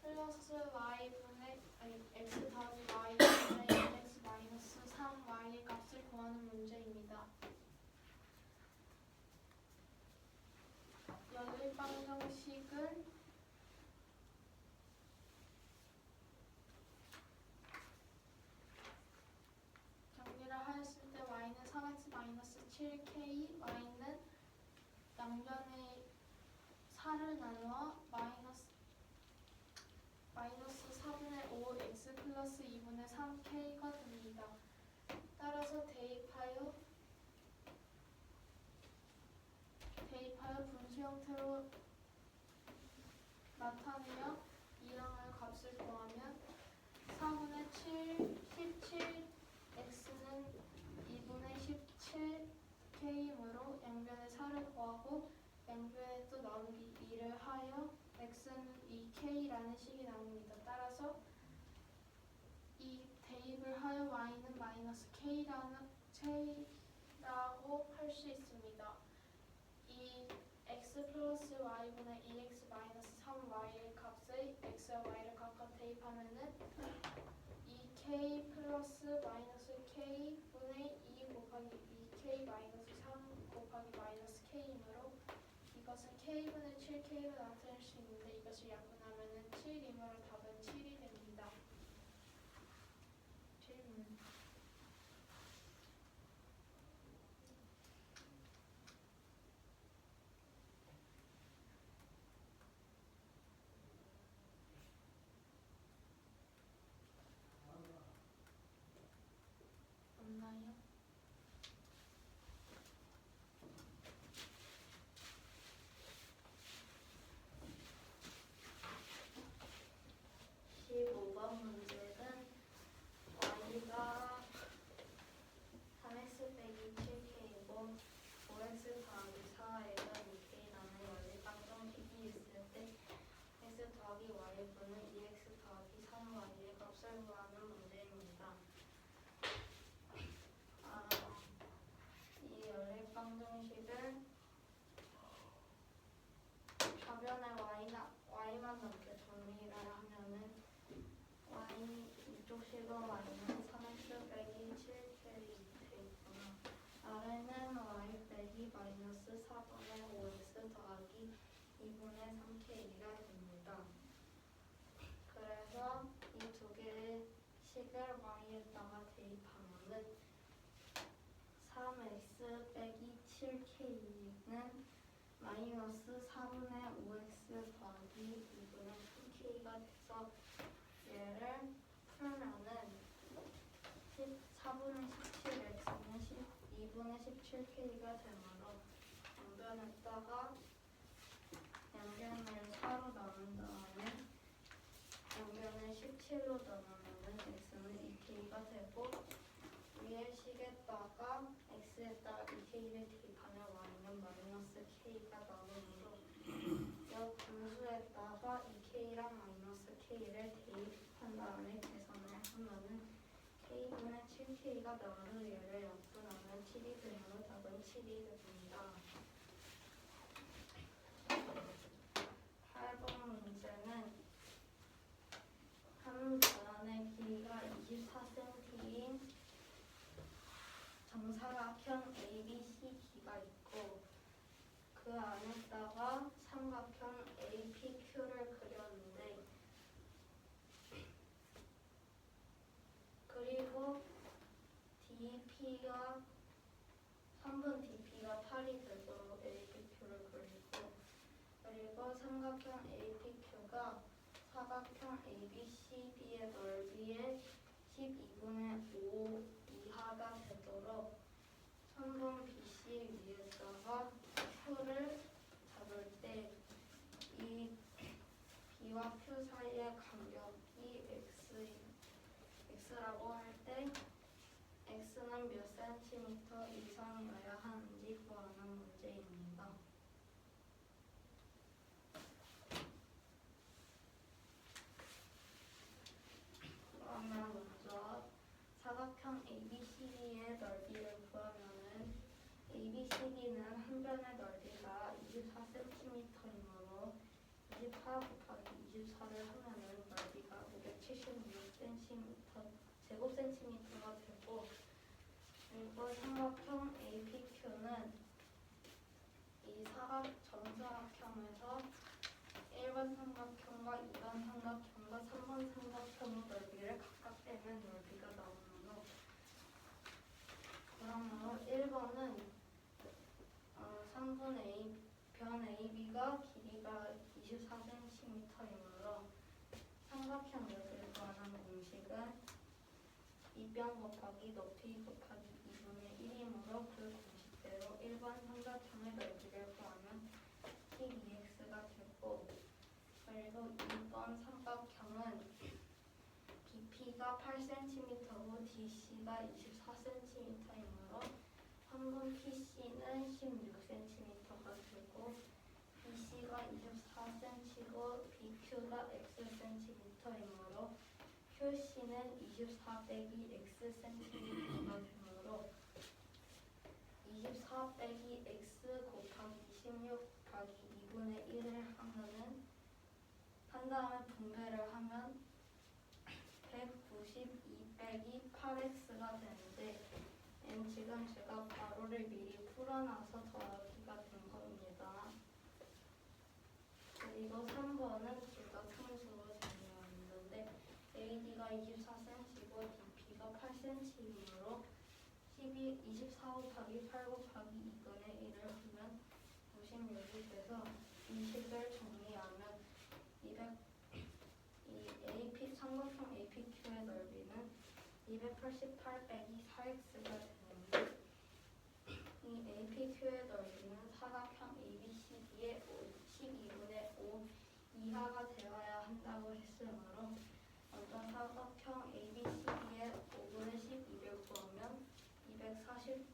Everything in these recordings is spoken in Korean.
플러스 y분의 x 더하기 y분의 1x 마이너스 3y의 값을 구하는 문제입니다. 연립방정식은 정리를 하였을 때 y는 3x 마이너스 7k, y는 양변의 4를 나누어 마이너스 4분의 5x 플러스 2분의 3k가 됩니다. 따라서 대입하여 분수 형태로 나타내어 이항의 값을 구하면 4분의 7, 17x는 2분의 17k이므로 양변의 4를 구하고 양변에 또 나누기 2를 하여 x는 2k라는 식이 나옵니다. 따라서 이 대입을 하여 y는 마이너스 k라고 할 수 있습니다. 이 x 플러스 y분의 2x 마이너스 3y의 값의 x와 y를 각각 대입하면은 2k 플러스 마이너스 k분의 2 곱하기 2k 마이너스 3 곱하기 마이너스 k이므로 이것은 k분의 7k로 나타낼 수 있는데 이것을 약분하면은 7이므로 답은 7이 됩니다. 질문. 없나요? 문제는 y가 3x 빼기 7k이고 5x 더하기 4y가 2k라는 연립방정식이 있을 때 x 더하기 y분은 2x 더하기 3y의 값을 구하는 문제입니다. 이 연립방정식을 좌변에 y만 넣게 정리를 하면은 이쪽 식은 y는 3x 빼기 7k이 되있구나. 아래는 y 빼기 마이너스 4분의 5x 더하기 2분의 3k가 됩니다. 그래서 이 두 개의 식을 y에다가 대입하면은 3x 빼기 7k는 마이너스 4분의 5x 더하기 2분의 3k가 돼서 얘를 풀면은 4분의 17x는 2분의 17k가 되므로 양변에다가 양변을 4로 나눈 다음에 양변을 17로 나누면은 x는 2k가 되고 위에 식에다가 x에다가 2k를 대입하면 y는 마이너스 k가 나오므로 이 분수에다가 2k랑 마이너스 k를 대입한 다음에 계산을 하면은 k분의 7k가 나오므로 얘를 약분하면 7이 되므로 답은 7이 됩니다. 8번 문제는 한 변의 길이가 24cm인 정사각형 ABCD가 있고 그 안에다가 삼각형 APQ를 그렸는데 그리고 DP가 3분 DP가 8이 되도록 APQ를 그리고 삼각형 APQ가 사각형 ABCD의 넓이의 12분의 5 이하가 되도록 선분 BC 위에다가 Q를 잡을 때 이 B와 Q 사이의 간격이 X라고 할 때 X는 몇 센티미터 이상이어야 하는지 구하는 문제입니다. 그러면 먼저 사각형 ABCD의 넓이를 구하면은 ABCD는 한 변의 넓이가 24cm이므로 24 곱하기 24를 하면은 넓이가 576cm 제곱센티미터가 되고, 그리고 삼각형 APQ는 이 정사각형에서 1번 삼각형과 2번 삼각형과 3번 삼각형의 넓이를 각각 빼면 넓이가 나오므로, 그러므로 1번은 3분 변 AB가 길이가 24cm이므로 삼각형 넓이를 구하는 공식은 2변 곱하기 높이 곱하기 2분의 1이므로 그 공식대로 1번 삼각형의 넓이를 구하면 12x가 되고, 그리고 2번 삼각형은 BP가 8cm고 DC가 24cm이므로 3번 PC는 16cm가 되고, BC가 24cm고 BQ가 xcm이므로 QC는 24 빼기 xcm가 되므로 24 빼기 x 곱하기 26 곱하기 2분의 1을 한 다음에 분배를 하면 192 빼기 8x가 되는데, 지금 제가 가로를 미리 풀어놔서 더하기가 된 겁니다. 그리고 3번은 제가 상수로 정리했는데 AD가 24cm고 DP가 8cm이므로 24 곱하기 8 곱하기 2분의 1을 하면 96이 돼서 이 식을 정리하면 삼각형 APQ의 넓이는 288 빼기 4x가 되는데, 이 APQ의 넓이는 사각형 ABCD의 12분의 5 이하가 되어야 한다고 했으므로, 먼저 사각형 ABCD의 5분의 12를 구하면 240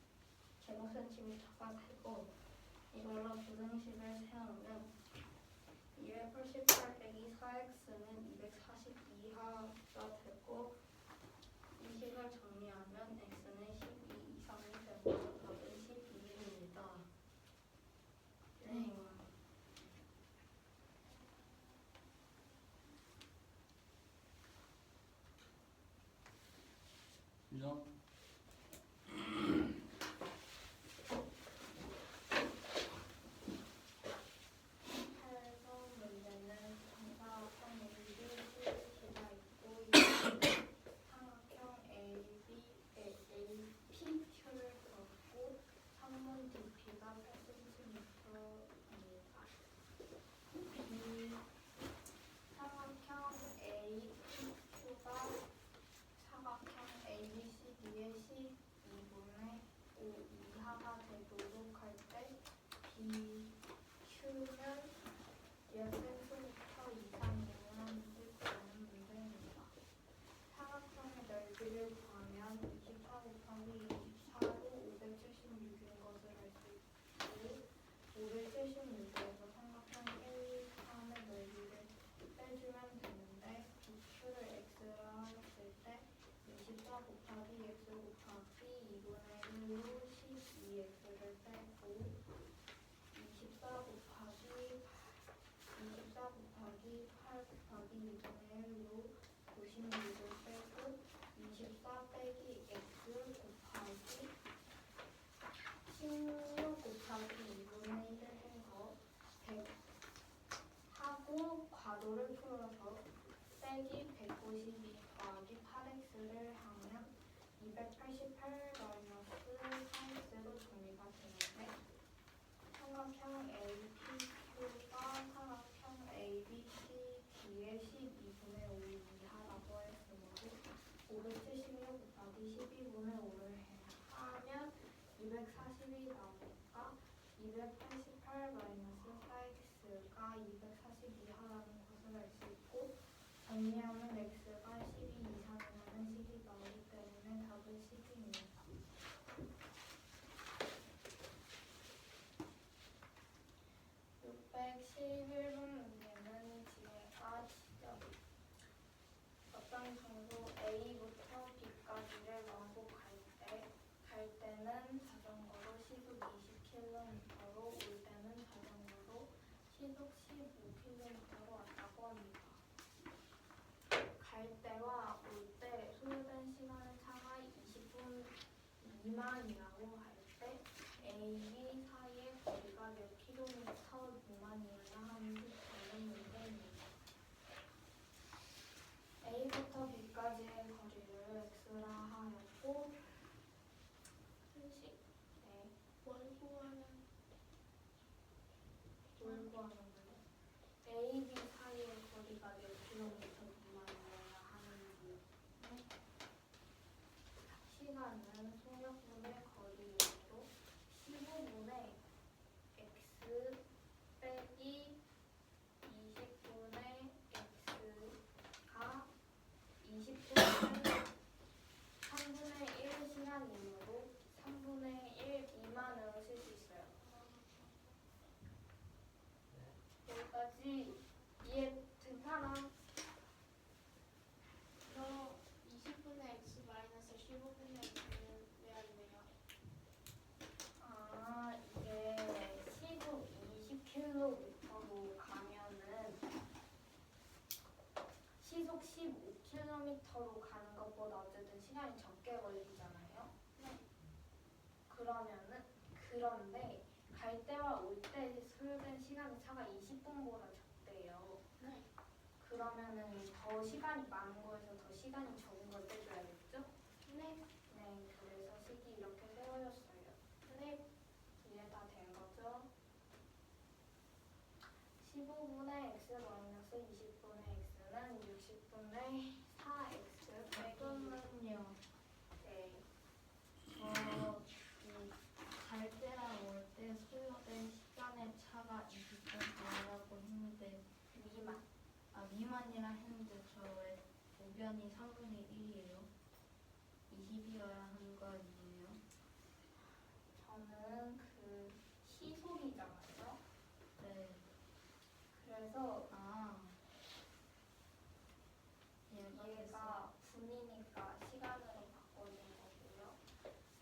제곱센티미터가 되고, 이걸로 부등식을 세우면 288 빼기 4x는 240 이하가 되고, 이 식을 정리하면 x는 12 이상이 되므로 답은 12입니다. 네. 유정? 문제는 정사각형 ABC가 있고 삼각형 APQ를 그렸고 3번 DP가 8cm입니다. 이 삼각형 APQ가 사각형 ABCD의 12분의 5 이하가 되도록 할 때 BQ는 몇 센티미터 이상이냐는 구하는 문제입니다. 사각형의 넓이를 구하면 24 곱하기 24로 576인 것을 알 수 있고, 576에서 삼각형 1, 3의 넓이를 빼주면 되는데, BQ를 x라 했을 때 24 곱하기 x 곱하기 2분의 1로 12x를 빼고, 24 곱하기 8 곱하기 2분의 1로 96을 빼고, 24 빼기 x 곱하기 16 곱하기 2분의 1을 해서 100 하고 괄호를 풀어서 빼기 192 더하기 8x를 하면 288 마이너스 4x로 정리가 되는데, 삼각형 APQ가 사각형 ABCD의 12분의 5 이하라고 했으므로 576 곱하기 12분의 5를 하면 240이 나오니까 288 마이너스 4x가 240 이하라는 것을 알 수 있고, 정리하면 x가 12 이상이라는 식이 나오기 때문에 답은 10입니다. 611번 문제는 지혜가 지적. 어떤 장소 A부터 B까지를 왕복할 때는 자전거로 시속 20km로, 올 때는 자전거로 시속 15km로 왔다고 합니다. 미만이라고 할 때 A, B 사이의 거리가 몇 킬로미터 미만이어야 하는지 묻는 문제입니다. A부터 B까지의 거리를 X라 하였고 한식 네, 뭘 구하는 뭘 구하는 거예요? A, B 사이의 거리가 몇 킬로미터 미만이어야 하는지 시간은 속력분의 거리이므로 15분의 x 빼기 20분의 x가 20분의 3분의 1 시간이므로 3분의 1 미만으로 쓸 수 있어요. 여기까지 이해 괜찮아? 너 20분의 x 마이너스 15분의 x는 왜 안 돼요? 아, 이게 시속 20km로 가면은 시속 15km로 가는 것보다 어쨌든 시간이 적게 걸리잖아요. 네. 그런데 갈 때와 올 때 소요된 시간의 차가 20분보다 적대요. 네. 그러면은 더 시간이 많은 거에서 더 시간이 적은 걸 빼줘야겠죠? 네. 네, 그래서 식이 이렇게 세워졌어요. 네. 이해 다 된 거죠? 15분의 x 마이너스 20분의 x는 60분의 4x 잠깐만요. 네. 갈 때랑 올 때 소요된 시간의 차가 20분이라고 했는데 미만이라 했는데 저 왜 보변이 3분의 1이에요? 20이어야 하는 거 아니에요? 저는 그 시속이잖아요. 네. 그래서 얘가 분이니까 시간으로 바꿔준 거고요.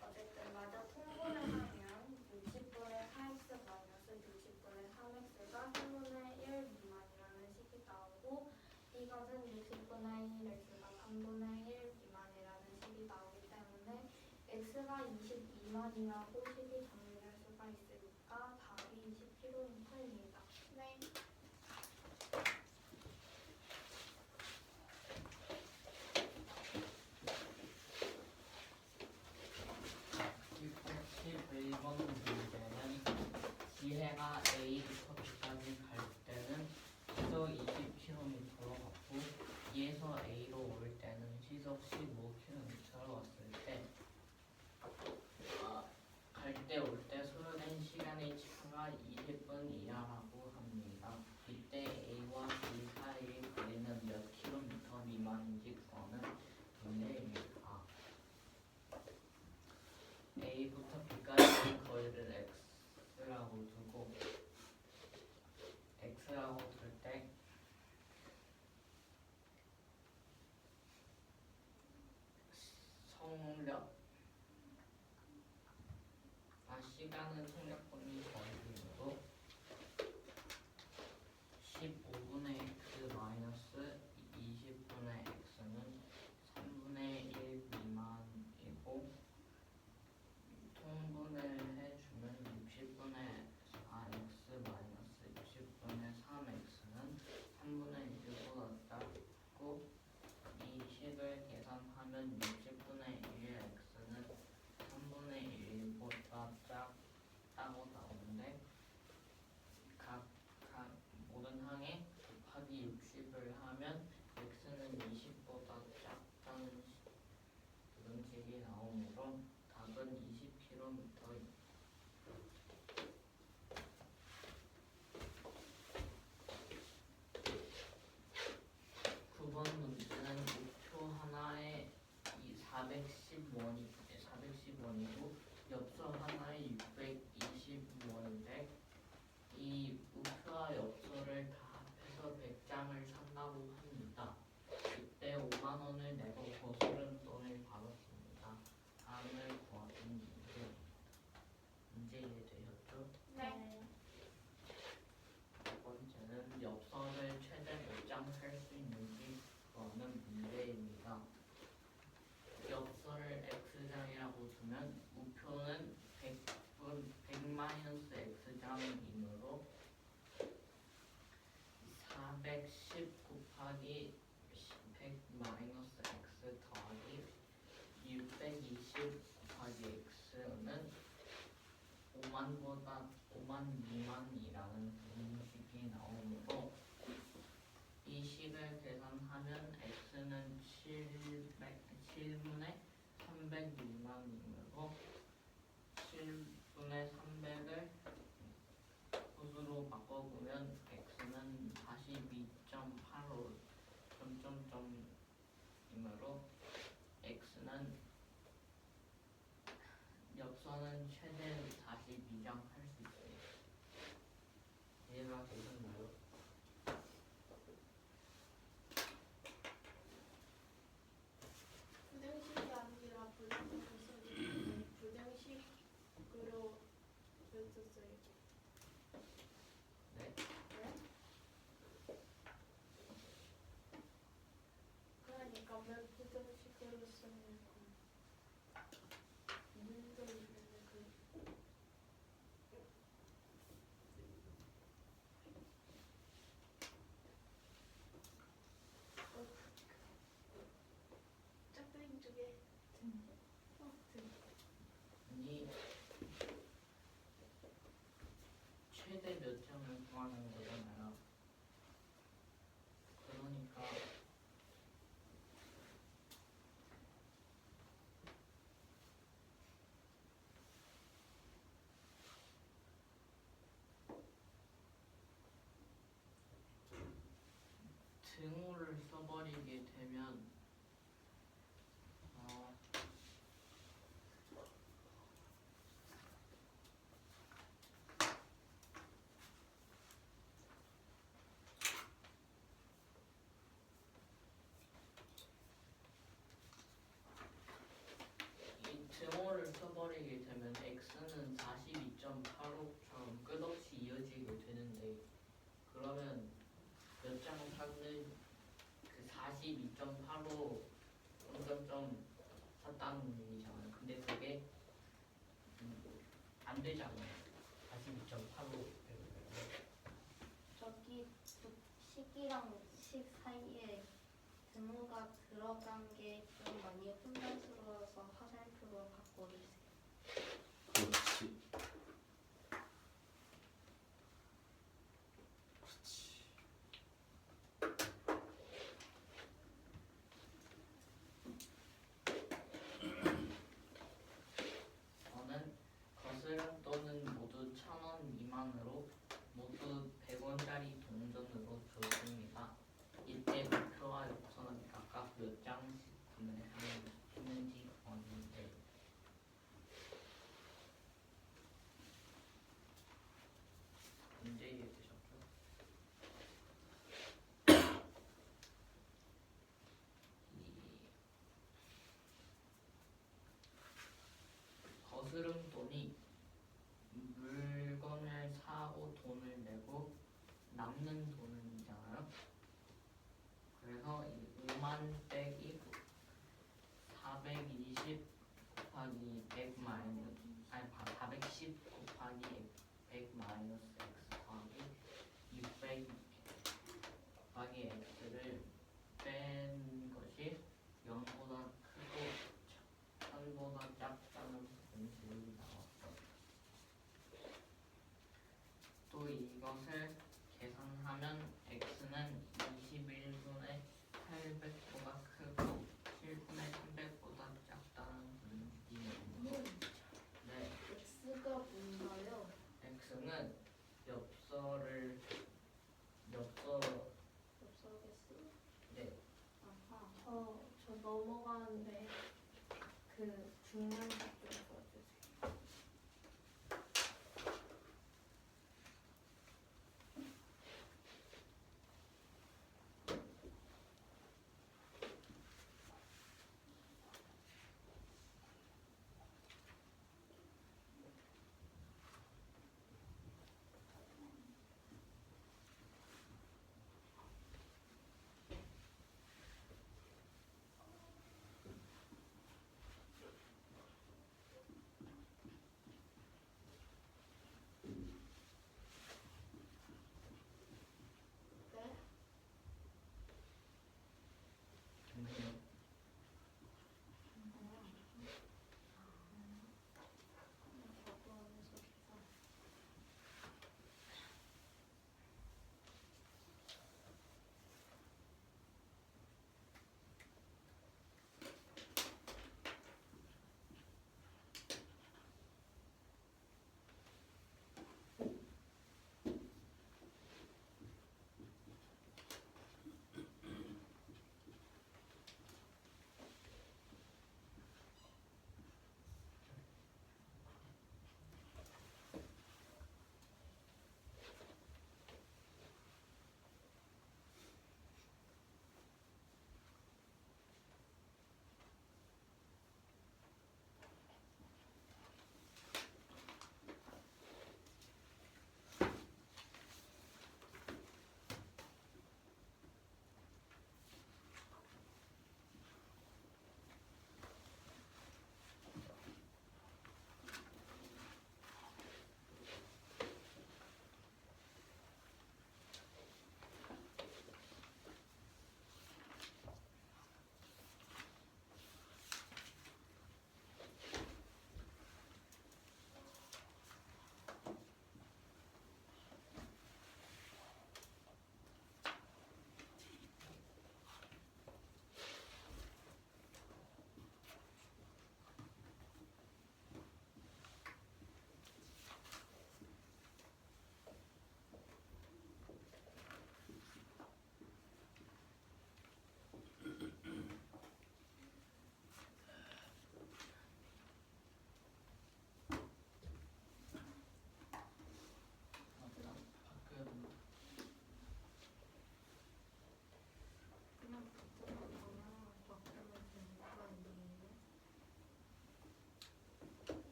어쨌든 마저 통분을 하면 60분의 4x 마이너스 60분의 3x가 3분의 1 미만이라는 식이 나오고 이것은 60분의 1x가 3분의 1 미만이라는 식이 나오기 때문에 x가 20 미만이라고 식이 정리될 수가 있으니까 답이 20km입니다. 네. (111번) 문제는 지혜가 A부터 B까지 갈 때는 시속 20km로 갔고 B에서 A로 올 때는 시속 15km로 왔을 때 갈 때 올 때 소요된 시간의 차가 20분 이하라고 합니다. 이때 A와 B 사이의 거리는 몇 킬로미터 미만인지 구하는 문제입니다. A부터 B까지의 거리를 X라고 두고 X라고 둘 때 시간은 속력분의 거리이므로 15분의 x 마이너스 20분의 x는 3분의 1 미만이고 통분을 해주면 60분의 4x 마이너스 60분의 3x는 3분의 1보다 작고 이 식을 계산하면 60분의 1x는 3분의 1보다 작다 곱하기 100 마이너스 x 더하기 620 곱하기 x는 5만 미만이라는 공식이 나오므로 이 식을 계산하면 x는 7분의 300 미만이므로 7분의 300을 붓으로 바꿔보면 x는 42.85 점점점이므로 x는 엽서는 최대 42장 할 수 있어요. 이해가 되셨나요? 불등식이 아니라 불등식으로 썼어요. 네. 네? 그러니까 왜 불등식으로 쓰는 문도 있는데 짝꿍 쪽에 아니 최대 몇 장을 구하는 거잖아요. 그러니까 등호를 써버리게 되면 이 등호를 써버리게 되면 x는 42.85처럼 끝없이 이어지게 되는데 그러면 몇 장 찾는 그 42.85 점점점 샀다는 얘기잖아요. 근데 그게 안 되잖아요. 42.85 저기 식이랑 식 사이에 등호가 들어간 게 좀 많이 혼란스러워서 화살표로 바꿔주세요. 그렇지. 저는 거스름 또는 모두 1,000원 미만으로 모두 100원짜리 동전으로 줬습니다. 이때 목표와 엽서는 각각 몇 장씩 구매했는지 보는데 문제 이해되셨죠? 거스름 돈이 물건을 사고 돈을 내고 남는 돈이잖아요. 그래서 이 5만 빼기 420 곱하기 100 마이너스 410 곱하기 100 마이너스 x 더하기 600 곱하기 x를 뺀 것이 0보다 크고 1000보다 작다는 공식이 나왔어요. 또 이것을 계산하면 x는 21분의 800보다 크고 7분의 300보다 작다는 공식이 나옵니다. 네, x가 뭔가요? x는 엽서를 엽서겠어? 네, 아하. 저 넘어가는데 그 중간 좀 써주세요.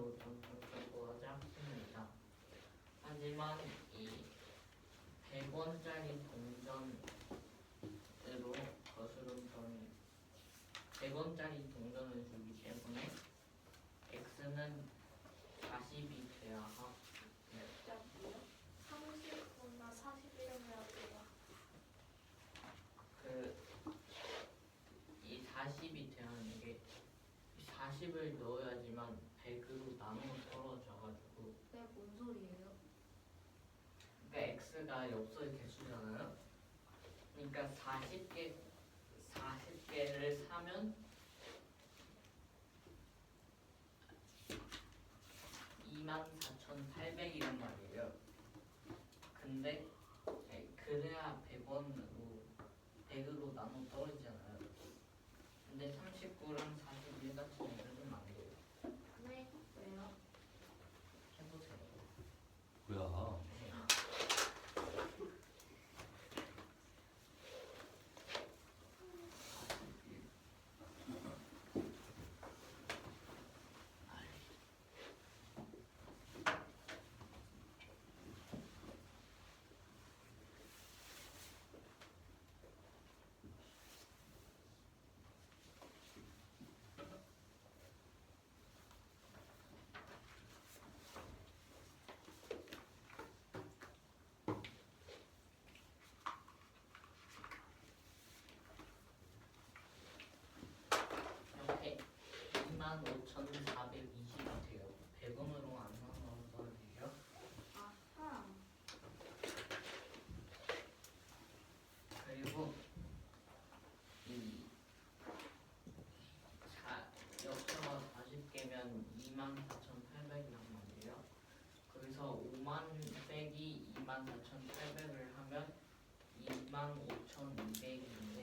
5천 작습니다. 하지만 이 100원짜리 동전으로 거스름돈 100원짜리 동전을 주기 때문에 x는 40이 돼야 하고 몇자리요? 30분과 41을 해야 이 40이 되는 게 40을 넣어야지만 100으로 나눠 떨어져가지고 네, 뭔 소리예요? 그러니까 x가 엽서의 개수잖아요. 그러니까 40개를 사면 24,800이란 말이에요. 근데 그래야 100으로 나눠 떨어지잖아요. 근데 39랑 41 같은 애들은 안 돼요. 네. 왜요? 해보세요. 뭐야? 이렇게 25,420이 돼요. 100원으로 안 나눠서 돼요. 아하. 그리고 엽서가 40개면 24,800이란 말이에요. 거기서 5만 빼기 24,800을 하면 25,200인데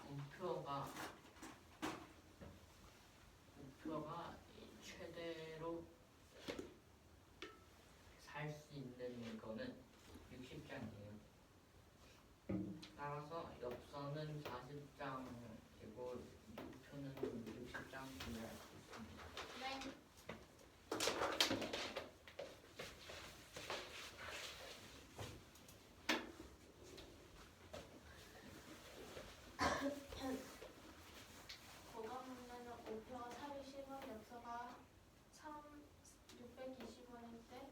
우표가 최대로 살 수 있는 거는 60장이에요. 따라서 엽서는 40장이고 우표는 60장임을 알 수 있습니다. 네. 보관 문제는 우표가 사기 싫은 엽서가 620원일 때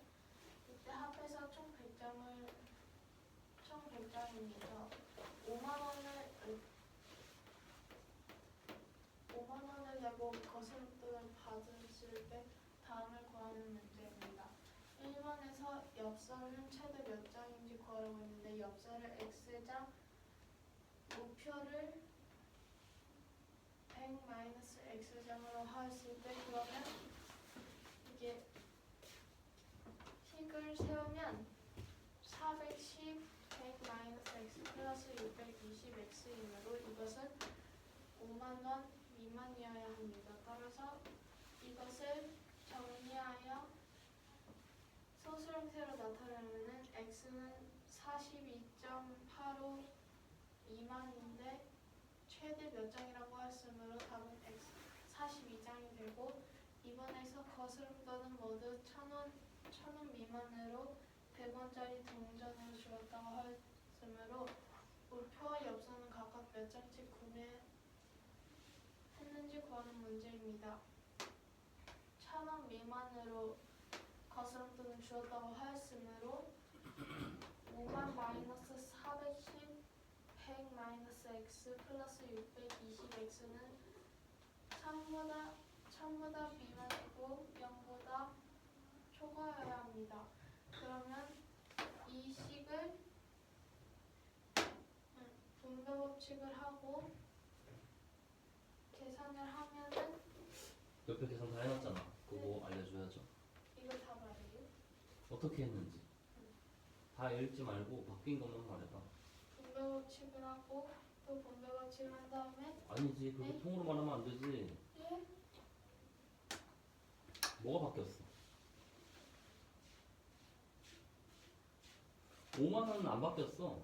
이때 합해서 총 100장입니다. 5만 원을 내고 거스름돈을 받으실 때 다음을 구하는 문제입니다. 1번에서 엽서는 최대 몇 장인지 구하라고 했는데 엽서를 X장, 우표를 100-X장으로 하였을 때 그러면 이게 식을 세우면 410 100-X 플러스 620X이므로 이것은 5만원 미만이어야 합니다. 따라서 이것을 정리하여 소수 형태로 나타내면 X는 42.85 미만인데 최대 몇 장이라고 했으므로 답은 X 42장이 되고 2번에서 거스름돈은 모두 1,000원 미만으로 100원짜리 동전을 주었다고 했으므로 우표와 엽서는 각각 몇 장씩 구매했는지 구하는 문제입니다. 1,000원 미만으로 거스름돈을 주었다고 하였으므로 5만 마이너스 410 100 마이너스 x 플러스 620x는 1000보다 미만이고 0보다 초과여야 합니다. 그러면 이 식을 분배 법칙을 하고 계산을 하면은 옆에 계산 다 해놨잖아. 그거 알려줘야죠. 이거 다 말이에요. 어떻게 했는지. 다 읽지 말고 바뀐 것만 말해봐. 분배 법칙을 하고 또 분배 법칙을 한 다음에 아니지, 그렇게 네? 통으로 말하면 안 되지. 예? 뭐가 바뀌었어? 5만 원은 안 바뀌었어.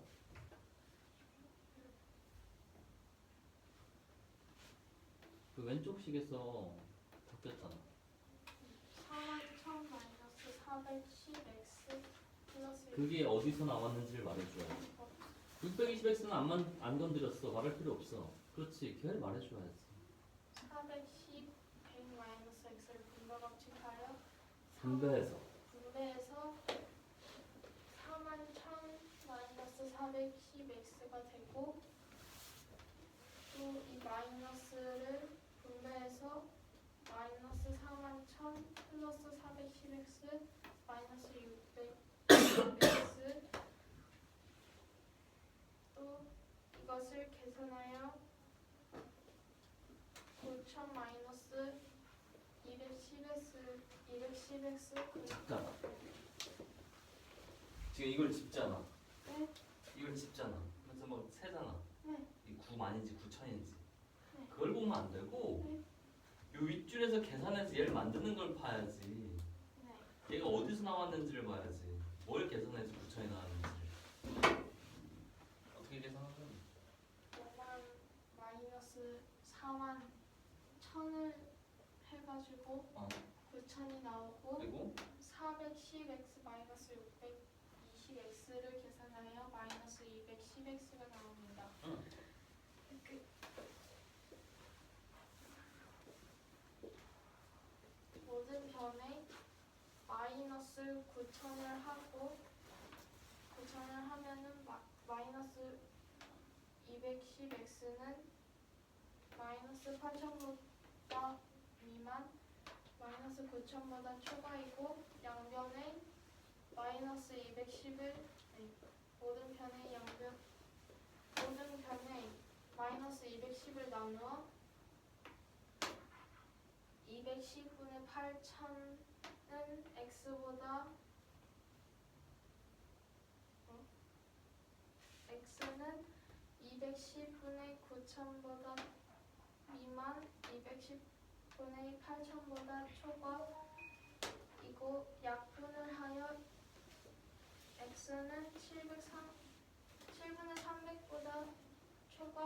그 왼쪽 식에서 바뀌었잖아. 41,000 마이너스 410x 플러스 그게 어디서 나왔는지를 말해줘야지. 620x는 안 건드렸어. 말할 필요 없어. 그렇지. 걔를 말해줘야지. 410 100 마이너스 x를 분배법칙하여 분배해서. 분배해서 41,000 마이너스 410x가 되고 또 이 마이너스를 분배해서 마이너스 41,000 플러스 410x 마이너스 600x 또 이것을 계산하여 9,000 마이너스 210x 잠깐. 지금 이걸 집잖아. 네? 이걸 집잖아. 그래서 뭐 세잖아. 네. 이 9만인지 9천인지. 네. 그걸 보면 안 되고 네. 요 윗줄에서 계산해서 얘를 만드는 걸 봐야지. 네. 얘가 어디서 나왔는지를 봐야지. 뭘 계산해서 9천이 나왔는지를. 어떻게 계산하는 거야? 5만 마이너스 4만 1000을 해가지고 어. 9천이 나오고 그리고 410x 마이너스 620x를 계산하여 마이너스 210x가 나옵니다. 응. 그 모든 변에 마이너스 9천을 하고 9천을 하면은 마이너스 210x는 마이너스 8천보다 미만 마이너스 9천보다 초과이고 양변에 마이너스 210을 모든 편의 모든 편에 마이너스 210을 나누어 210분의 8천은 x보다 x는 210분의 9천보다 미만 210분의 8천보다 초과이고 약분을 하여 x는 7분의 300보다 초과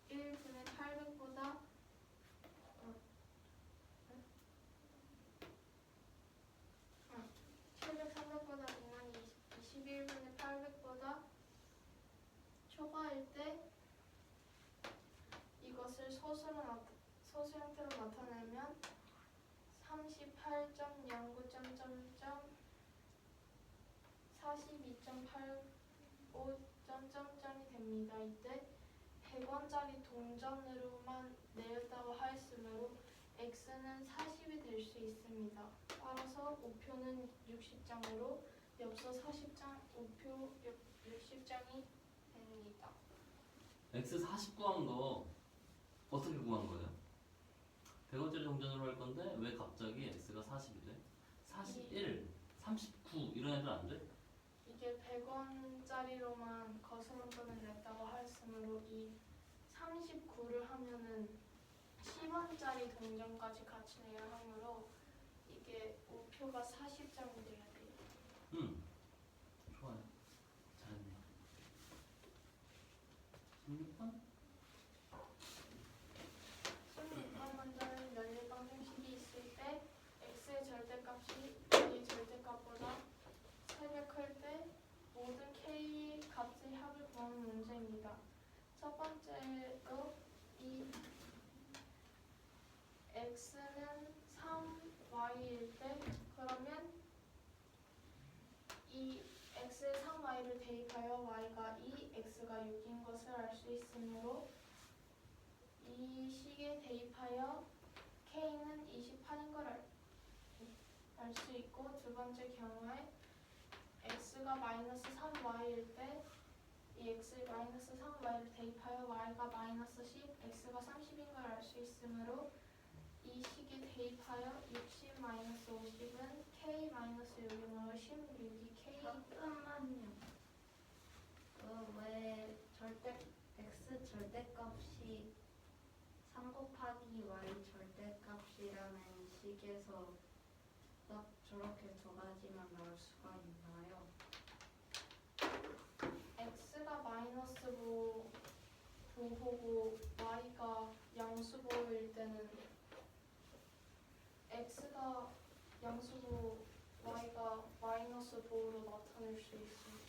21분의 800보다 700, 300보다 미만 21분의 800보다 초과일 때 이것을 소수 형태로 나타내면 38.09.42.85 점점점이 됩니다. 이때 100원짜리 동전으로만 내었다고 하였으므로 x는 40이 될 수 있습니다. 따라서 우표는 60장으로 엽서 40장, 우표 60장이 됩니다. x 40 구한 거 어떻게 구한 거예요? 100원짜리 동전으로 할 건데 왜 갑자기 x가 40이 돼? 41, 39 이런 애들 안 돼? 이게 100원짜리로만 거스름돈을 냈다고 하였으므로 이 39를 하면은 10원짜리 동전까지 같이 내야 하므로 이게 우표가 40장이 돼야 돼요. 좋아요. 잘했네요. 16번? 16번 문제는 연립 방정식이 있을 때 x의 절대값이 y의 절대값보다 3배 클 때 모든 k 값의 합을 구하는 문제입니다. 첫 번째로 이 x는 3y일 때 그러면 이 x에 3y를 대입하여 y가 2, x가 6인 것을 알 수 있으므로 이 식에 대입하여 k는 28인 걸 알 수 있고 두 번째 경우에 x가 마이너스 3y일 때 이 x에 마이너스 3y를 대입하여 y가 마이너스 10, x가 30인 걸 알 수 있으므로 이 식에 대입하여 60 마이너스 50은 k 마이너스 6이므로 16이 k 잠깐만요. 왜 x 절대값이 3 곱하기 y 절대값이라는 식에서 딱 저렇게 두 가지만 나올 수가 있나요? x가 마이너스 보호고 y가 양수보일 때는 x가 양수고 y가 마이너스 5로 나타낼 수 있습니다.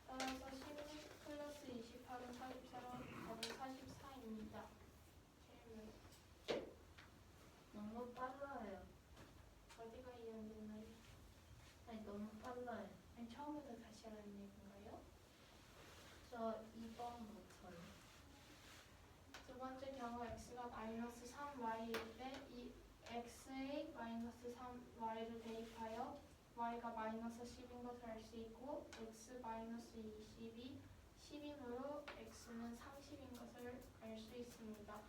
따라서 16 플러스 28은 44로 답은 44입니다. 너무 빨라요. 어디가 이해안됐나요? 아니 너무 빨라요. 아니 처음부터 다시 하라는 얘기인가요? 저 2번부터요. 두 번째 경우 x가 마이너스 3y일 때 이 x에 마이너스 3y를 대입하여 y가 마이너스 10인 것을 알 수 있고 x 마이너스 20이 10이므로 x는 30인 것을 알 수 있습니다.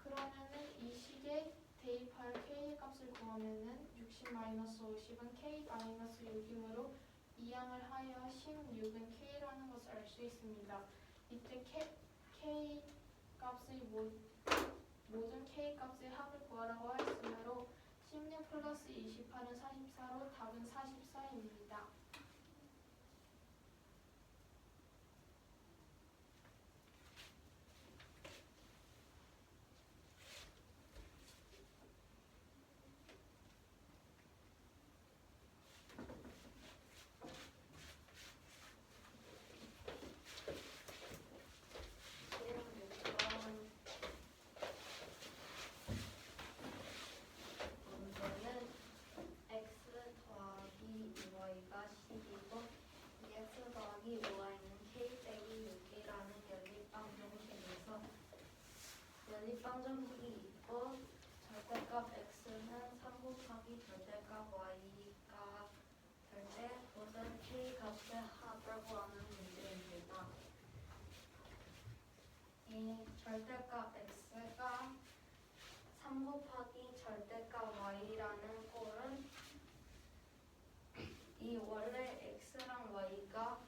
그러면은 이 식에 대입할 k 값을 구하면은 60 마이너스 50은 k 마이너스 6이므로 이항을 하여 16은 k라는 것을 알 수 있습니다. 이때 k 값의 모든 k 값의 합을 구하라고 하였으므로 16 플러스 28은 44로 답은 44입니다. 문제는 x 더하기 2y가 10이고 2x 더하기 5y는 k 빼기 6이라는 연립방정식에서 연립방정식이 있고 절대값 x는 3 곱하기 절대값 y가 될 때 모든 k 값의 합을 구하는 문제입니다. 이 절대값 x가 3 곱하기 절대값 y라는 꼴은 이 원래 x랑 y가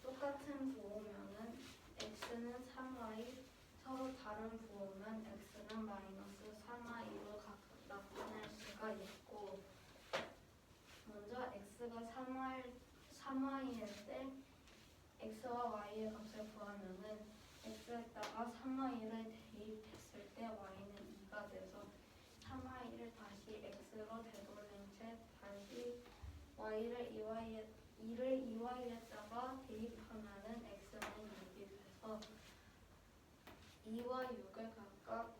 똑같은 부호면은 x는 3y, 서로 다른 부호면 x는 마이너스 3y로 각각 나타낼 수가 있고 먼저 x가 3y일 때 x와 y의 값을 구하면은 x에다가 3y를 대입했을 때 y는 2가 돼서 3y를 다시 x로 되돌린 채 다시 y를 2y에다가 대입하면은 x는 6이 돼서 2와 6을 각각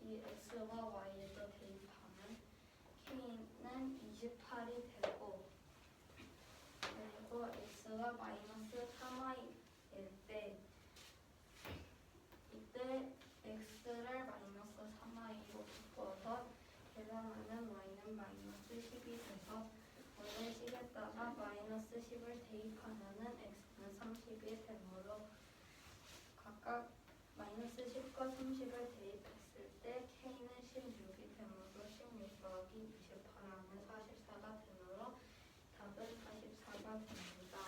이 x와 y에다 대입하면 k는 28이 되고 그리고 x가 마이너스 3y일 때 이때 x를 마이너스 3y로 바꿔서 계산하면 y는 마이너스 10이 돼서 원래 식에다가 마이너스 10을 대입하면은 x는 30이 되므로 각각 마이너스 10과 30을 대입했을 때 k는 16이 되므로 16 더하기 28하면 44가 되므로 답은 44가 됩니다.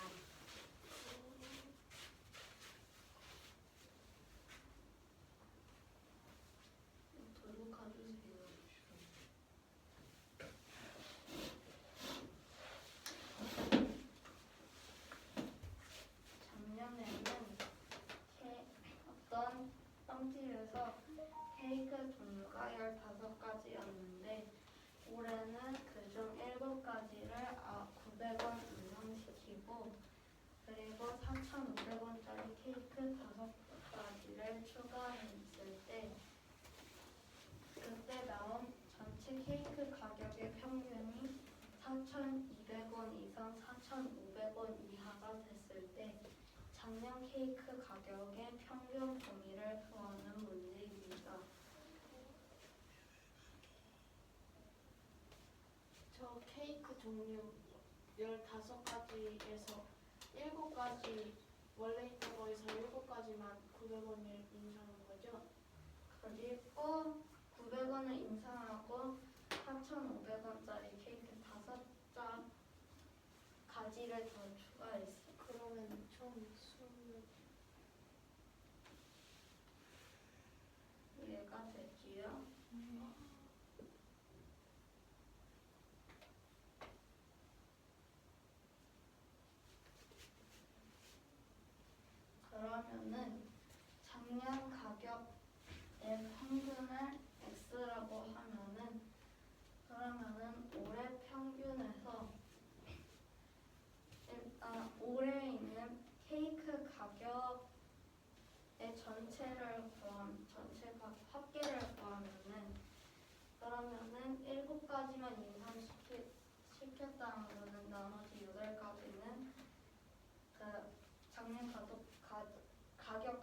도둑 가주세요. 작년에는 어떤 빵집에서 케이크 종류가 15가지였는데 올해는 그중 7가지를 900원 인상시키고 그리고 4,500원짜리 케이크 5가지를 추가했을 때 그때 나온 전체 케이크 가격의 평균이 4,200원 이상 4,500원 이하가 됐을 때 작년 케이크 가격의 평균 범위를 구하는 문제입니다. 저 케이크 종류 15가지에서 7가지 원래 있던 거에서 7가지만 900원을 인상한 거죠? 그리고 900원을 인상하고 4,500원짜리 케이크 5가지를 더 추가했어요. 그러면 총 20. 이해가 되지요? 그러면은 작년 가격 평균을 x라고 하면은 그러면은 올해 평균에서 일단 올해 있는 케이크 가격의 전체를 합계를 구하면은 그러면은 7가지만 인상시켰다는 거는 나머지 8가지는 그 작년 가격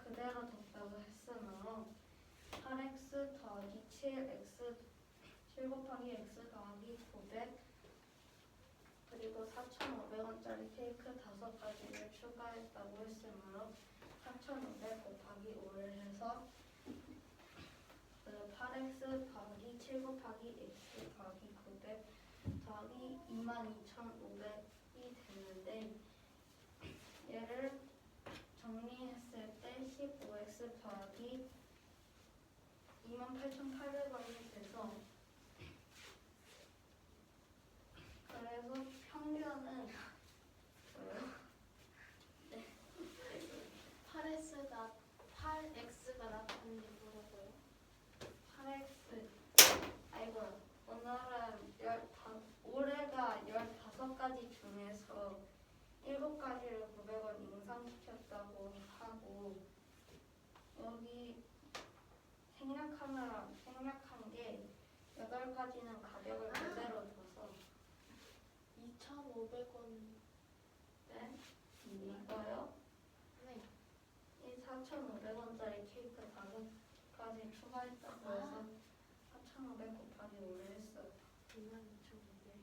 그대로 됐다고 했으므로 8x 더하기 7x 7 곱하기 x 더하기 900 그리고 4,500원짜리 케이크 5가지를 추가했다고 했으므로 4,500 곱하기 5를 해서 그 8x 더하기 7 곱하기 x 더하기 900 더하기 22,500이 되는데 얘를 정리했을 때 15x 더하기 28,800원이 돼서 그래서 평균은 뭐예요? 8x가 나타는지 물어보요. 8x 아이고 오늘은 올해가 15가지 중에서 7가지를 900원 인상시켰다고 하고 여기 생략한 게 8가지는 가격을 그대로 둬서 2,500원. 네? 이거요? 네. 이 4,500원짜리 케이크 5가지 추가했다고 해서 4,500 곱하기 5를 했어요. 22,500.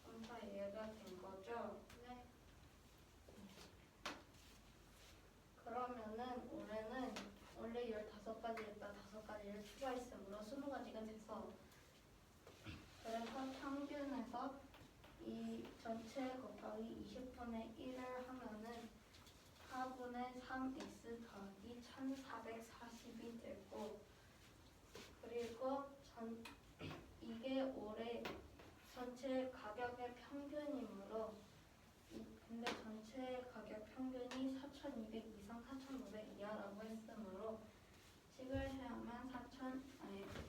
그럼 다 이해가 된 거죠? 네. 그러면은 올해는 원래 15가지였다 5가지를 추가했으므로 20가지가 돼서 그래서 평균에서 이 전체 곱하기 20분의 1을 하면은 4분의 3x 더하기 1440이 되고 그리고 이게 올해 전체 가격의 평균이므로 근데 전체 가격 평균이 4,200 이상 4,500 이하라고 했으므로 식을 해야만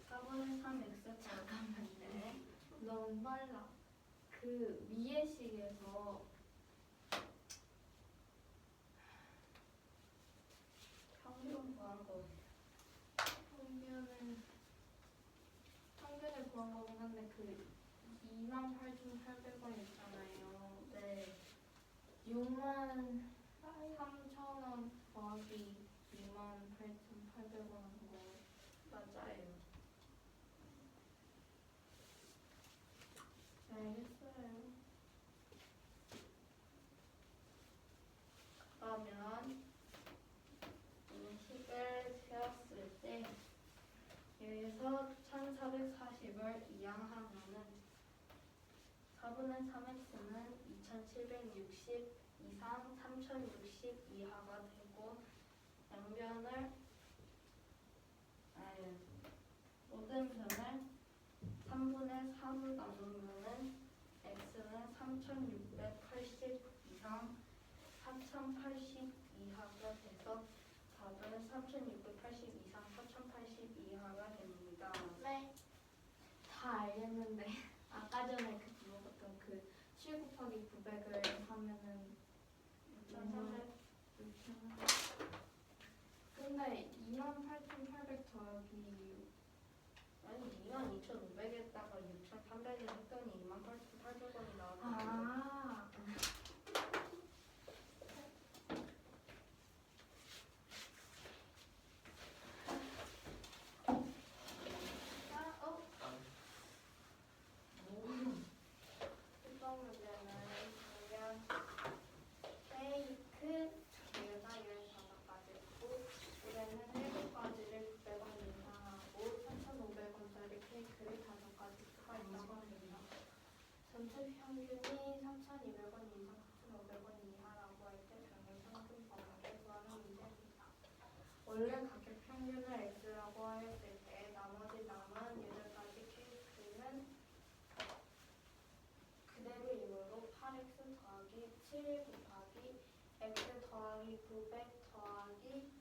4분의 3x 잠깐만요. 너무 빨라. 그 위에 식에서 평균 구한 거 평균을 구한 거긴 한데 그 28,800원 있잖아요. 네. 63,000원 더하기 28,800원 한 거. 맞아요. 알겠어요. 그러면 이 식을 세웠을 때 여기서 1440을 이항하면은 4분의 3x는 2760 이상 3060 이하가 되고 양변을 모든 변을 3분의 4로 나누면은 x는 3680 이상 4080 이하가 돼서 답은 3680 이상 4080 이하가 됩니다. 네. 다 알겠는데 아까 전에 그 물어봤던 그 7 곱하기 900을 하면은 6,300 근데 28,800 더하기 아니 22,500에다가 6,300을 했더니 28,800원이 나왔는데 아 이번 문제는 보면 케이크 개가 15가지고 올해는 7가지를 900원 인상하고 3,500원짜리 케이크를 5가지 추가했다고 합니다. 전체 평균이 3,200원 이상 4,500원 이하라고 할 때 평균 상품 범위를 구하는 문제입니다. 원래 가격 평균을 x라고 하였을 때 나머지 남은 8가지 케이크는 그대로이므로 8x 더하기 7 곱하기 x 더하기 900 더하기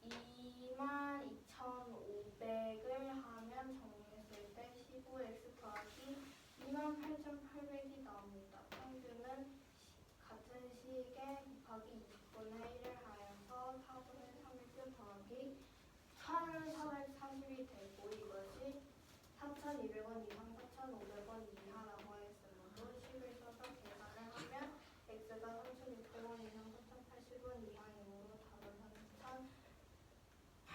22,500을 하면 정리했을 때 15x 더하기 28,800이 나옵니다. 평균은 같은 시기에 곱하기 20분의 1을 하여서 4분의 3x 더하기 1,440이 되고 이것이 4,200원 이상 4,500원 이하라고 했으므로 식을 써서 계산을 하면 x가 3,600원 이상 4,080원 이하이므로 답은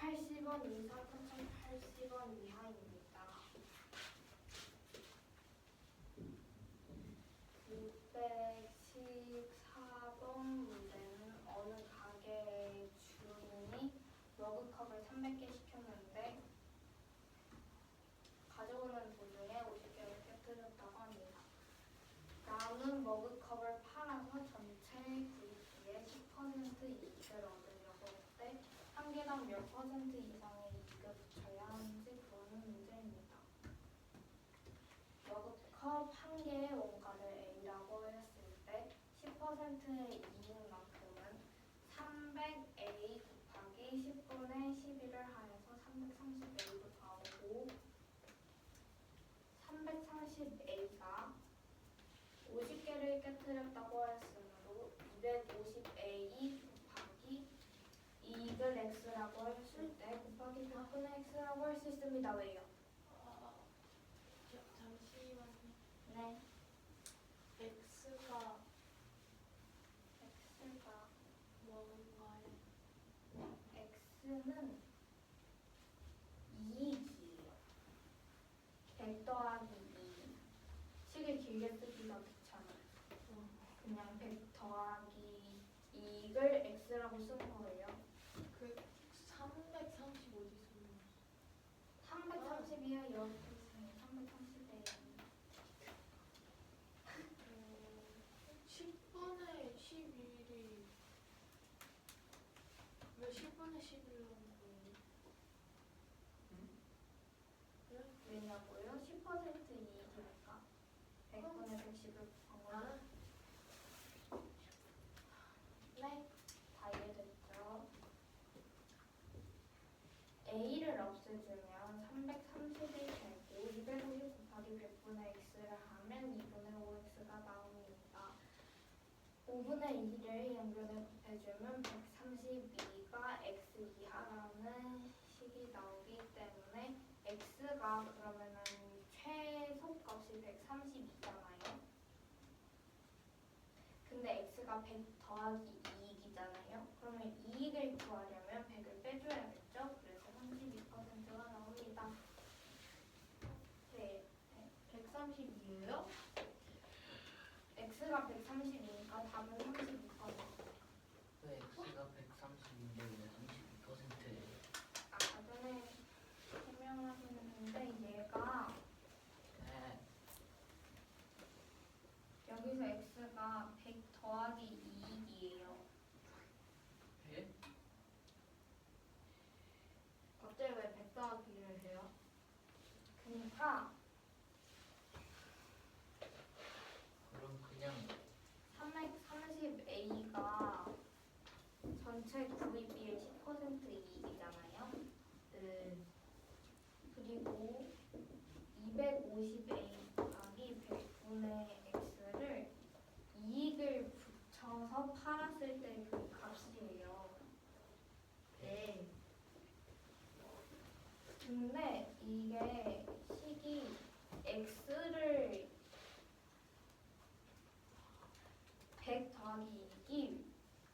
3,080원 이상 4,080원 이하입니다. 614번 문제는 어느 가게의 주인이 머그컵을 300개 시켰는데 가져오는 도중에 50개를 깨뜨렸다고 합니다. 남은 머그컵을 팔아서 전체 구입비의 10% 이익을 얻으려고 할 때 한 개당 몇 퍼센트 이상의 이익을 붙여야 하는지 구하는 문제입니다. 머그컵 한 개의 원가를 A라고 했을 때 10%의 이익만큼은 300A 곱하기 10분의 11을 하여서 330A로 나오고 330A가 50개를 깨뜨렸다고 했으므로 250A 곱하기 이익을 X라고 했을 때 곱하기 100분의 X라고 할 수 있습니다. 왜요? 잠시만요. 네. x가 X가 뭔가요? X는 이익이에요. 100 더하기 2. 식을 길게 쓰기가 귀찮아요. 그냥 100 더하기 2를 X라고 쓴 거예요. 그 330 어디 있어요? 330이야. 여기 있어요. 330이에요. 10분의 11이 왜 10분의 11로 한 거예요? 왜냐고요? 10% 이익이니까. 100분의 110을 곱한 거는 네, 다 이해됐죠? A를 없애주면 330이 되고 250 곱하기 100분의 X를 하면 2분의 5X가 나옵니다. 5분의 2를 양변에 곱해주면 132가 X 이하라는 식이 나오기 때문에 X가 그러면은 최소값이 132잖아요. 근데 X가 100 더하기 이익이잖아요. 그러면 이익을 구하려면 100을 빼줘야겠죠? 그래서 32%가 나옵니다. 네. 132예요? X가 130이니까 답은 32%. 왜 x가 130인데 왜 32%예요? 아까 전에 설명하셨는데 얘가 네. 여기서 X가 100 더하기 이익이에요. 예? 갑자기 왜 100 더하기를 해요? 그러니까 그럼 그냥 330A가 전체 구입비의 10% 이익이잖아요. 네. 그리고 250A 곱하기 100분의 X를 이익을 붙여서 팔았을 때 그 값이에요. 네. 근데 이게 식이 X를 100 더하기 이익이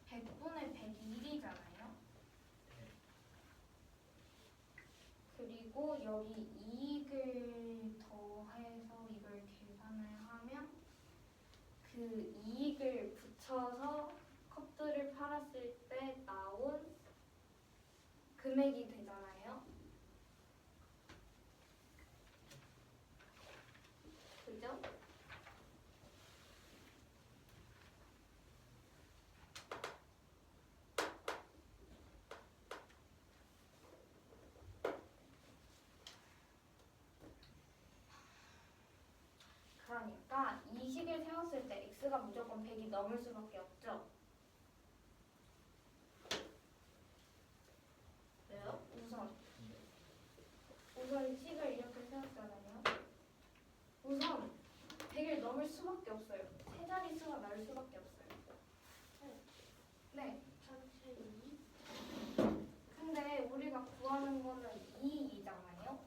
100분의 101이잖아요. 그리고 여기 이익을 더해서 이걸 계산을 하면 그 이익을 붙여서 컵들을 팔았을 때 나온 금액이 되잖아요. 그죠? 그러니까 이 식을 세웠을 때 x가 무조건 100이 넘을 수밖에 없죠. 수밖에 없어요. 세 자릿수가 나올 수밖에 없어요. 네. 전체 2. 근데 우리가 구하는 거는 2이잖아요.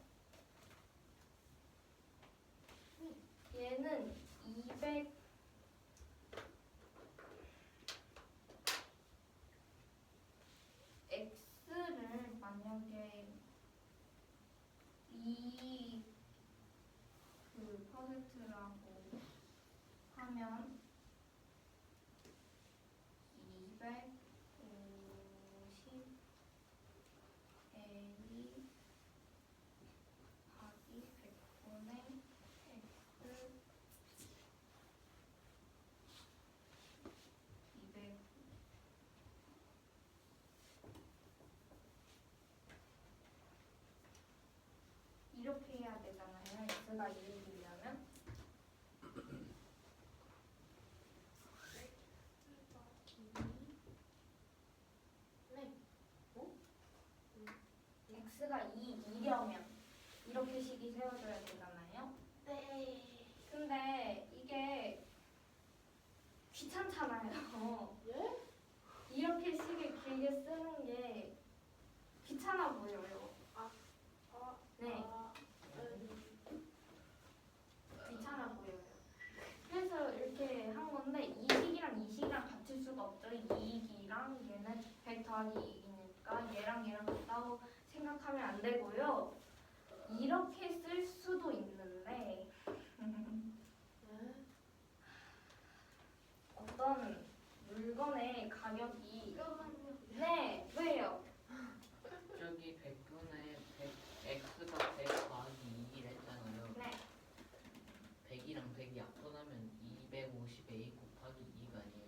얘는 200 x를 만약에 2 그 퍼센트라고 하면 250 a 하기 100분의 x 200 이렇게 해야 되잖아요. x가 2이려면 네. x가 2이려면 이렇게 식이 세워져야 되잖아요. 네. 근데 이게 귀찮잖아요. 예? 이렇게 식을 길게 쓰는 게 귀찮아 보여요. 아, 네. 귀찮아 보여요. 그래서 이렇게 한 건데 이 식이랑 이 식이랑 같을 수가 없죠. 이 식이랑 얘는 100 더하기 2니까 얘랑 같다고 생각하면 안 되고요. 이렇게 쓸 수도 있는데 어떤 물건의 가격이 네 왜요? 저기 100분의 100x가 100 더하기 2를 했잖아요. 네 100이랑 100이 합쳐나면 250a 곱하기 2가 아니에요.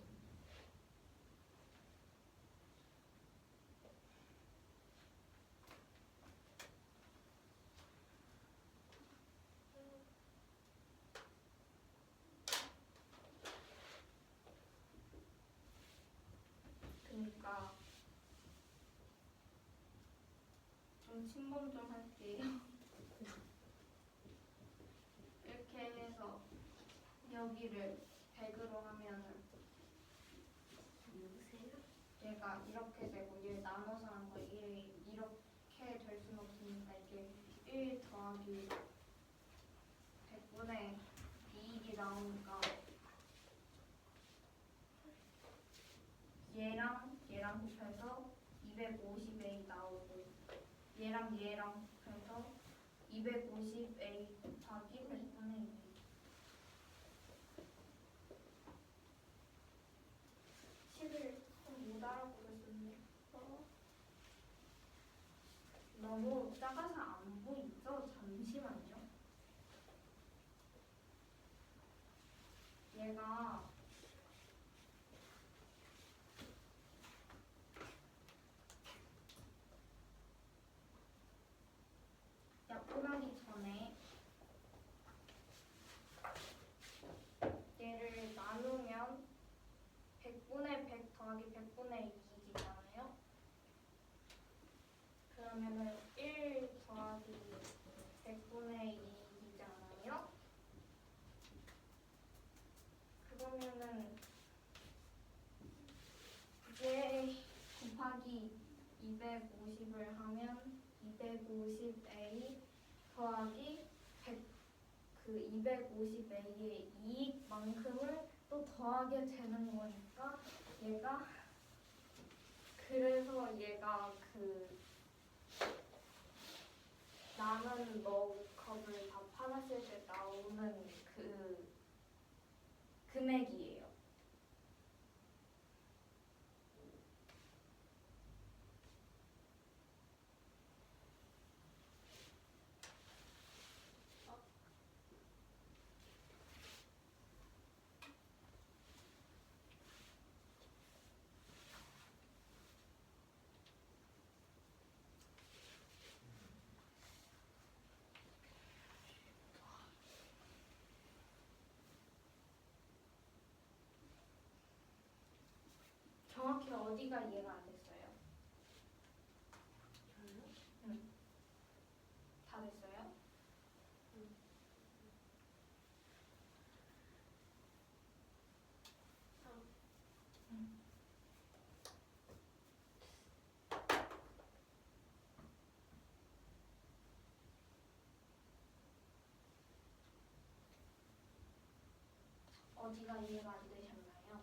그러니까 좀 침범 좀 할게요. 이렇게 해서 여기를 100으로 하면은 얘가 이렇게 되고 얘 나눠서 한 거 이렇게 될 수는 없으니까 이게 1 더하기 100분의 2이 나오니까 얘랑 곱해서 250a 나오고 얘랑 곱해서 250a 곱하기 100분의 2 식을 못 알아보겠었네. 너무 작아서 안 보이죠? 잠시만요. 얘가 약분하기 전에 얘를 나누면 100분의 100 더하기 100분의 2이잖아요. 그러면은 1 더하기 100분의 2이잖아요. 그러면은 얘 곱하기 250을 하면 250a 더하기 100, 그 250a의 이익만큼을 또 더하게 되는 거니까 얘가 그래서 얘가 그 남은 것을 다 팔았을 때 나오는 그 금액이에요. 정확히 어디가 이해가 안 됐어요? 다 됐어요? 어디가 이해가 안 되셨나요?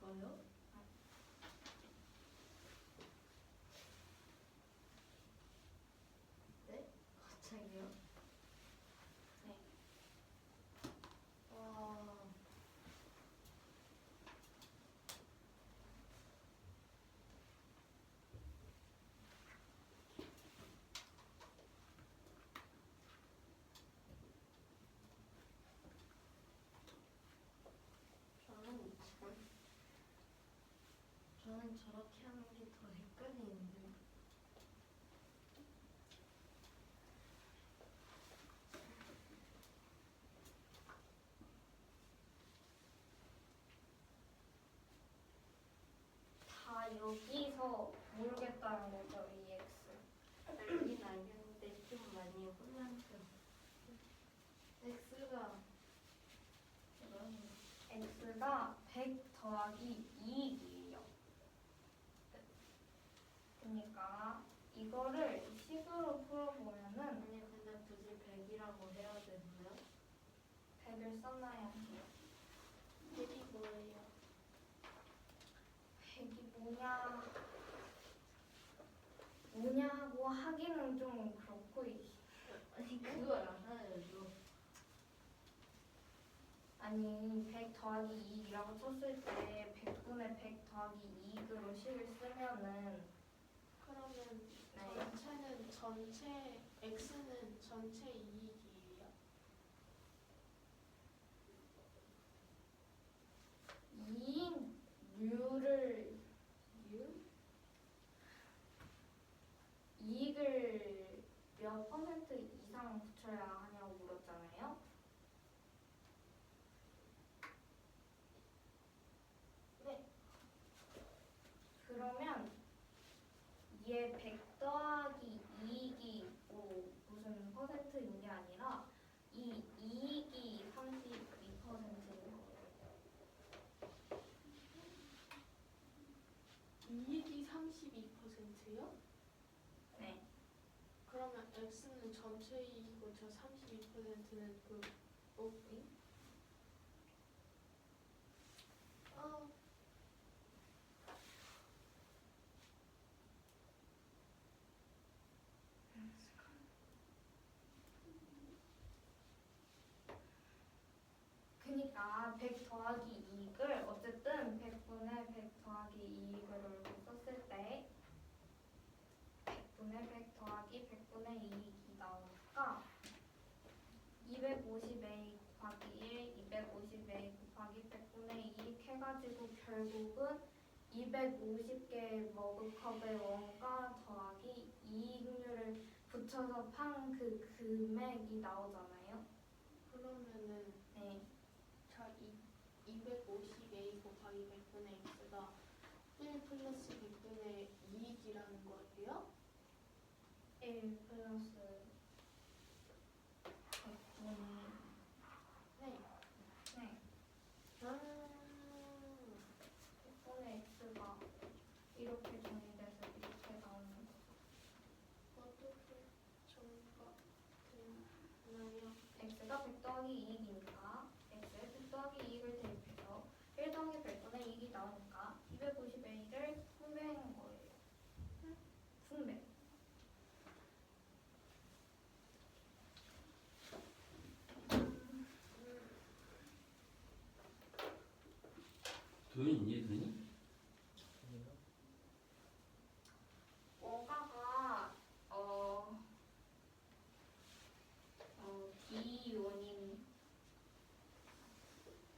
뭐요? 네? 갑자기요? 네. 와. 저는 저렇게 하는 게 더 헷갈리는데. 다 여기서 모르겠다는 거죠, 이 x. 알긴 알겠는데 좀 많이 혼란스러워. x가 100 더하기 2이에요. 그러니까 이거를 식으로 풀어보면은 아니 근데 굳이 100이라고 해야 되나요? 100을 써놔야 해요. 1이 뭐예요? 100이 뭐냐 하고 하기는 좀 그렇고 아니 그걸 알아야죠. 아니 100 더하기 2라고 쳤을 때 100분의 100 더하기 2으로 식을 쓰면은 그러면 네. 전체는 전체 x는 전체 이익이에요. 이익을 몇 퍼센트 이상 붙여야 하냐고 물었잖아요. 네. 그러면 얘 100 더하기 이익이 뭐 무슨 퍼센트인 게 아니라 이 이익이 32%인 거예요. 이익이 32%요? 네. 그러면 x는 전체 이익이고 저 32%는 그 뭐지? 그러니까 100 더하기 이익을 어쨌든 100분의 100 더하기 이익으로 이렇게 썼을 때 100분의 100 더하기 100분의 이익이 나오니까 250a 곱하기 1, 250a 곱하기 100분의 2 해가지고 결국은 250개의 머그컵의 원가 더하기 이익률을 붙여서 판 그 금액이 나오잖아요. 그러면은 네. 자 250a 곱하기 100분의 x가 1 플러스 100분의 이익이라는 거예요? 1 플러스 100분의 네. 네. 100분의 x가 이렇게 정리돼서 이렇게 나오는 거죠. 어떻게 정리가 되나요? x가 100 더하기 이익이니까 x에 100 더하기 이익을 대입해서 1 더하기 100분의 이익이 나오니까 250a를 분배한 거예요. 분배. 도윤 이해되니? 원가가 D1인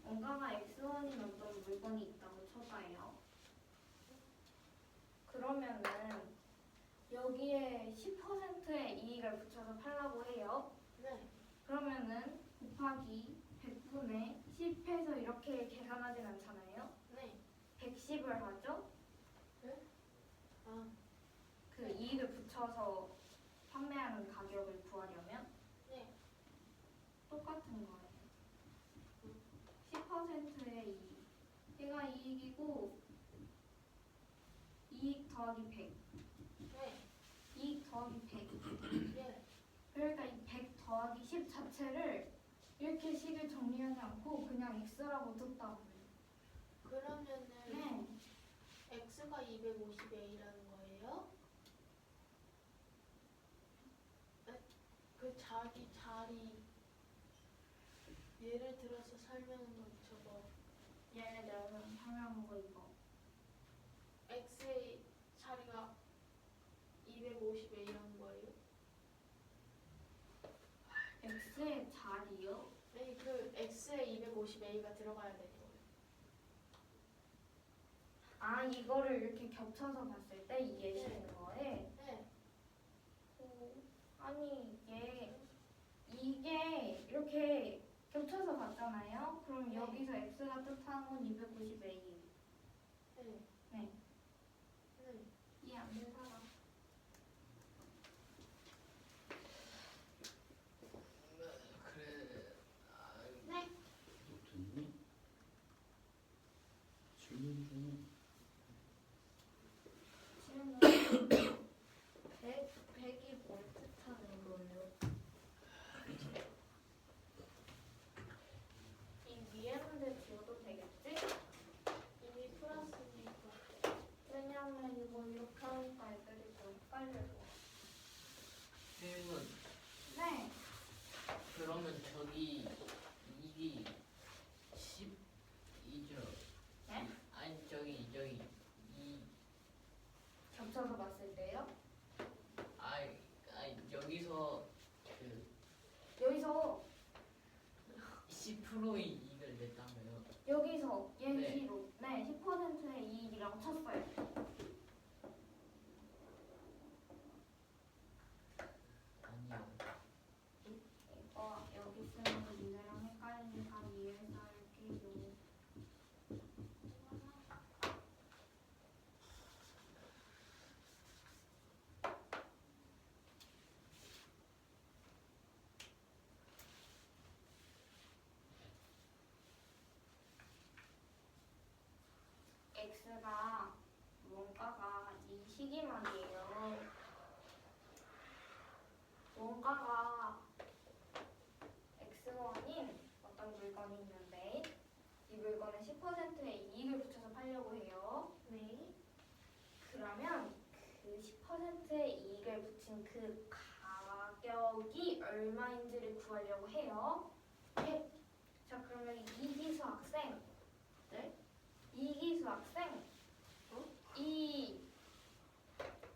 원가가 X1인 어떤 물건이 있다고 쳐봐요. 그러면은 여기에 10%의 이익을 붙여서 팔라고 해요. 네. 그러면은 곱하기 100분의 10해서 이렇게 계산하진 않잖아요. 네. 110을 하죠. 아, 그 이익을 붙여서 판매하는 가격을 구하려면 네. 똑같은 거예요. 10%의 이익. 얘가 이익이고 이익 더하기 100. 네. 이익 더하기 100. 네. 그러니까 이 100 더하기 10 자체를 이렇게 식을 정리하지 않고 그냥 x라고 뒀다고요. 그러면은 네. x가 250a라는 거예요? 네? 그 자리 예를 들어서 설명한 거 저거 예를 들어서 설명한 거 이거. x의 자리가 250a라는 거예요? x의 자리요? 네, 그 x에 250a가 들어가야 되는 거예요. 아, 이거를 이렇게 겹쳐서 봤을 때 이해시키는 거에 네. 아니 이게 이렇게 겹쳐서 봤잖아요. 그럼 네. 여기서 x가 뜻하는 건 250a. 네. 네. 네. 이해 안 된 사람. 그래. 네. 됐니? 질문 중. 질문 100이 뭘 뜻하는 거예요? 이 위에 문제 지워도 되겠지? 이미 풀었으니까. 왜냐면 이거 이렇게 하니까 애들이 좀 헷갈려서. 질문. 네. 그러면 저기 이게 12죠? 네? 아니 저기 이 겹쳐서 봤을 때요. 아이 여기서 그 여기서 10%의 이익을 냈다며요. 여기서 네. 예시로 네 10%의 이익이라고 쳤어요. 아니요. 이거 여기 쓰는 문제랑 헷갈리니까 이해해서 할게요. x가 원가가 이 시기만이에요. 원가가 x1인 어떤 물건이 있는데 이 물건에 10%의 이익을 붙여서 팔려고 해요. 네. 그러면 그 10%의 이익을 붙인 그 가격이 얼마인지를 구하려고 해요. 네. 자, 그러면 이기수 학생, 네? 이기수 학생, 이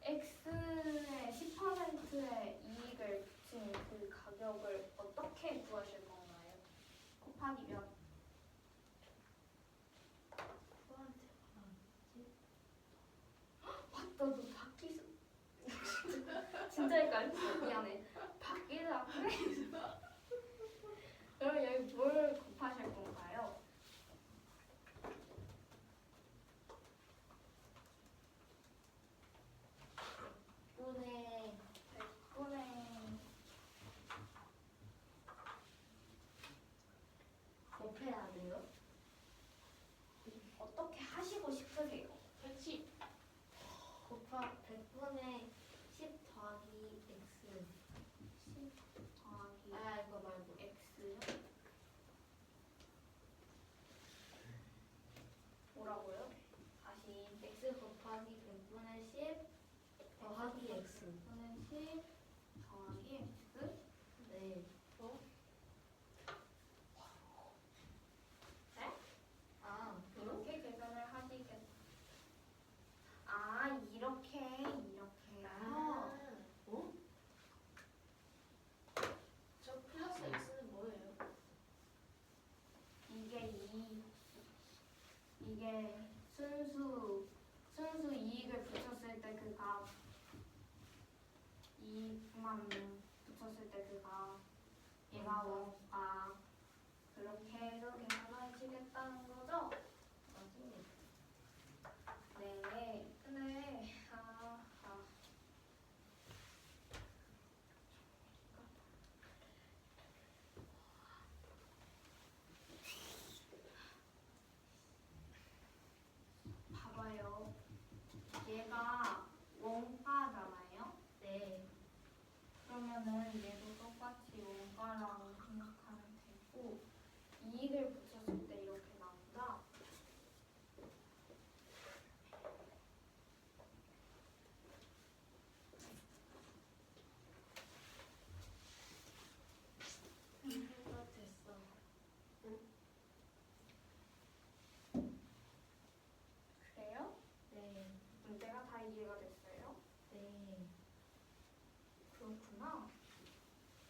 x의 10%의 이익을 붙인 그 가격을 어떻게 구하실 건가요? 곱하기 몇? 맞다, 너 박기수. 진짜 헷갈렸어. 미안해. 박기수 학생. 그럼 여기 뭘 곱하실 건가요? 분의 100분의 곱해야 돼요? 어떻게 하시고 싶으세요? 110. 곱하 100분의 10 더하기 x. 10 더하기 아 이거 말고 x요? 뭐라고요? 다시 x 곱하기 100분의 10 더하기 x. 100분의 10 더하기 x? 네. 네? 아 이렇게 계산을 하시겠. 아, 이렇게. 아. 어? 저 플러스 x는 뭐예요? 이게 순수 이익을 붙였을 때 그 값. 이익만 붙였을 때 그 값. 얘가 원가. 그렇게 해서 계산하시겠다는 거죠? 맞습니다. 네. 근데 봐봐요. 얘가 원가잖아요. 네. 그러면은 얘도 똑같이 원가라고 생각하면 되고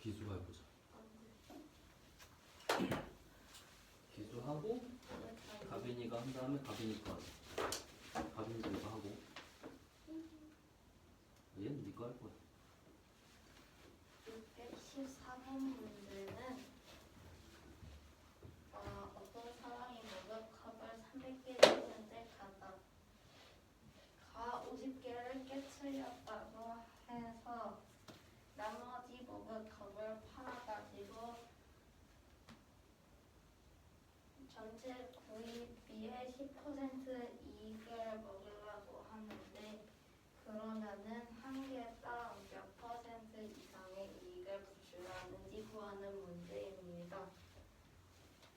기수가 해보자. 안 돼. 기수하고 가빈이가 한 다음에 가빈이 거 하자. 가빈이도 이거 하고 얘는 니거 할 거야. 614번 문제는 어떤 사람이 머그컵을 300개 줬는데 가 50개를 깨트렸다고 해서 나머지 머그컵을 팔아가지고 전체 구입비의 10% 이익을 먹으려고 하는데 그러면은 한 개당 몇 퍼센트 이상의 이익을 부추하는지 구하는 문제입니다.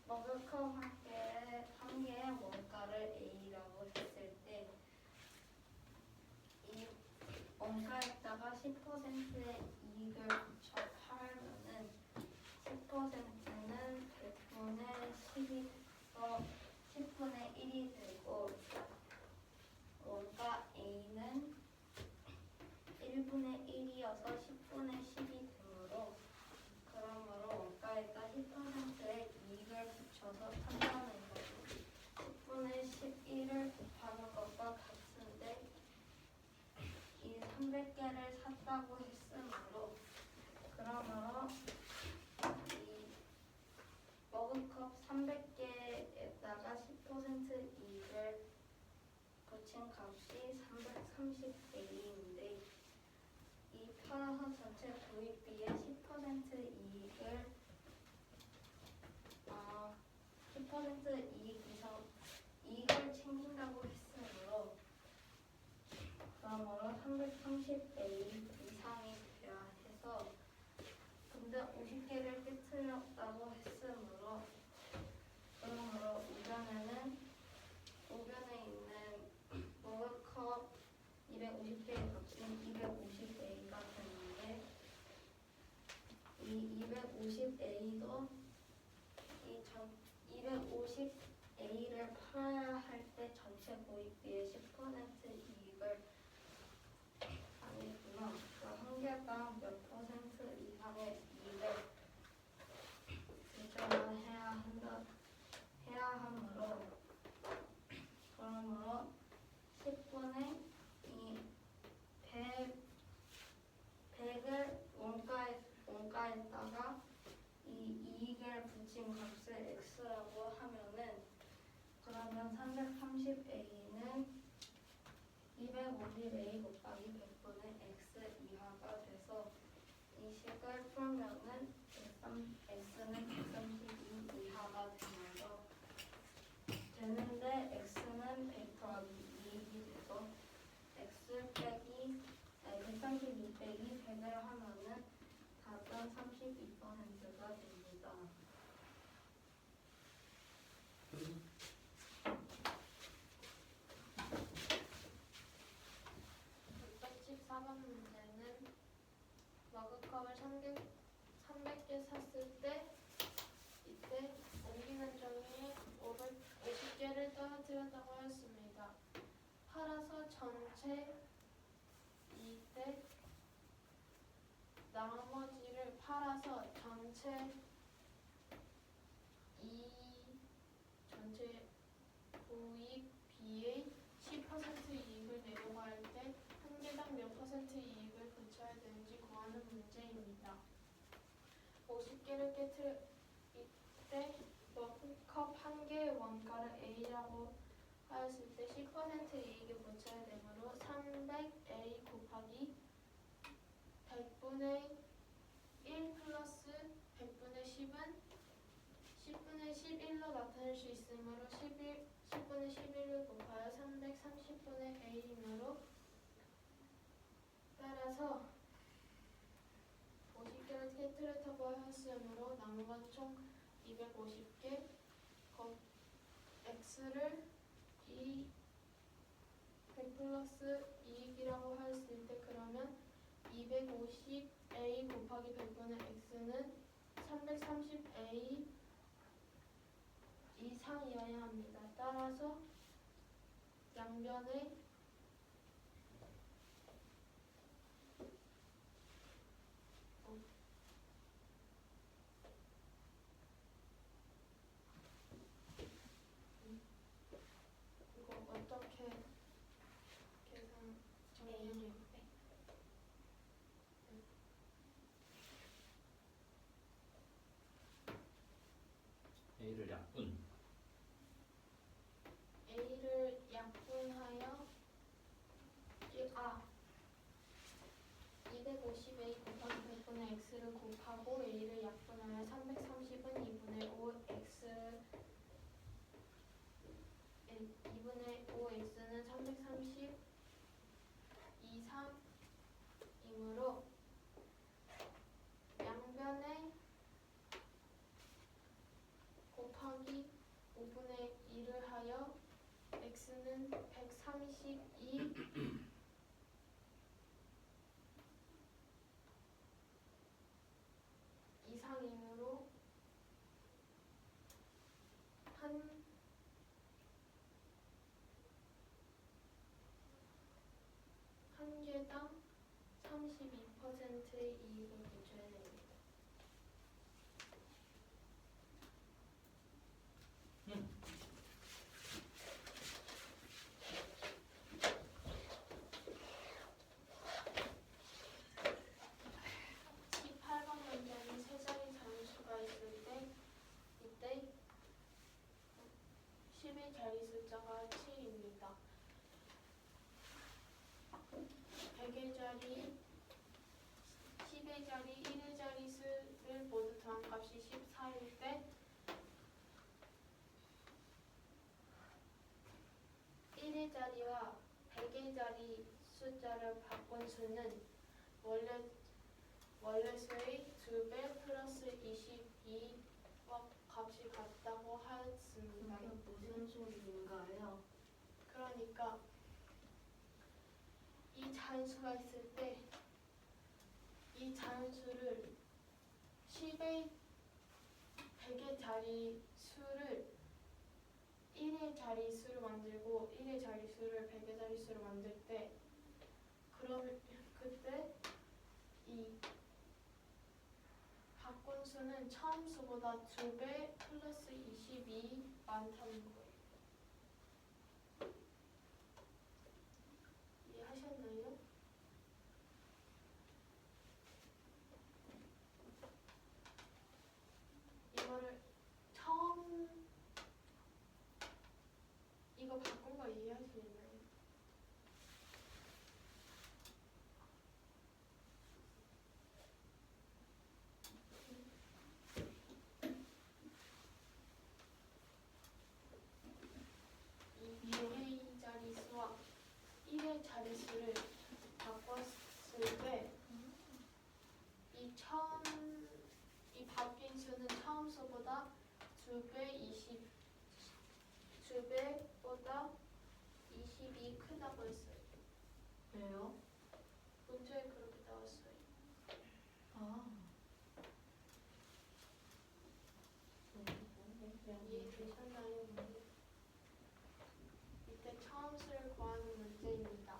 머그컵 한 개의 원가를 A라고 했을 때 이 원가에다가 10%의 이익을 붙여 팔면은 10%는 100분의 10에서 10분의 1이 되고 원가 A는 1분의 1이어서 10분의 10이 되므로 그러므로 원가에다 10%의 이익을 붙여서 판다는 거고 10분의 11을 곱하는 것과 같은데 이 300개를 샀다고 했으므로 그러므로 이 머그컵 300개에다가 10% 이익을 붙인 값이 330A인데 이 팔아서 전체 구입비의 10% 이익을 10% 이익 이상 이익을 챙긴다고 했으므로 그러므로 330A 이상이 돼야 해서 근데 50개를 깨트렸다고 했으므로 그러므로 우변에 있는 머그컵 250개의 값은 250A가 되는데 이 250A도 이 250A를 팔아야 할 때 전체 구입비의 10% 이익을 아니구나. 한 개당 몇 퍼센트 이상의 이익을 제출해야 하므로 그러므로 10분의 이 100을 원가에다가 이 이익을 붙인 값을 x라고 하면은 그러면 330a는 250a 곱하기 100분의 x 이하가 돼서 이 식을 풀면은 x는 132 이하가 되는데 x는 100 더하기 2이 돼서 x 빼기 132 빼기 100을 하면은 답은 32%가 됩니다. 614번 문제는 머그컵을 300개 샀을 때 이때 옮기는 종이에 50개를 떨어뜨렸다고 하였습니다. 팔아서 전체 이때 나머지를 팔아서 전체 구입비의 10% 이익을 내려고 할 때 한 개당 몇 퍼센트 이익을 붙여야 되는지 구하는 문제입니다. 50개를 깨트릴 때 머그컵 한 개의 원가를 A라고 하였을 때 10% 이익을 붙여야 되므로 300A 곱하기 100분의 1 플러스 100분의 10은 10분의 11로 나타낼 수 있으므로 10분의 11을 곱하여 330분의 A이므로 따라서 50개를 깨트렸다고 하였으므로 남은 건 총 250개 x를 100 플러스 이익이라고 하였을 때 그러면 250a 곱하기 100분의 x는 330a 이상이어야 합니다. 따라서 양변에 A를 약분. A를 약분하여 250A 곱하기 100분의 X를 곱하고 A를 약분하여 330은 2분의 5 X는 330 이상이므로 양변에 곱하기 5분의 2를 하여 X는 132 이상이므로 한 개당 32%의 이익을 내줘야 됩니다. 음. 18번 문제는 세 자리 자릿수가 있을 때 이때 10의 자리 숫자가 7입니다. 100의 자리, 10의 자리, 1의 자릿수를 모두 더한 값이 14일 때 1의 자리와 100의 자리 숫자를 바꾼 수는 원래 수의 2배 플러스 22와 값이 같다고 하였습니다. 무슨 소리인가요? 그러니까 이 자연수가 있을 때 이 자연수를 10의 100의 자릿수를 1의 자릿수로 만들고 1의 자릿수를 100의 자릿수로 만들 때 그러면 그때 이 바꾼 수는 처음 수보다 2배 플러스 22 많다는 거예요. 이해하셨나요? 이거를 이거 바꾼 거 이해하시나요? 이 100의 자릿수와 1의 자릿수를 바꿨을 때 이 바뀐 수는 처음 수보다 2배보다 20이 크다고 했어요. 왜요? 문제에 그렇게 나왔어요. 이해되셨나요? 이때 처음 수를 구하는 문제입니다.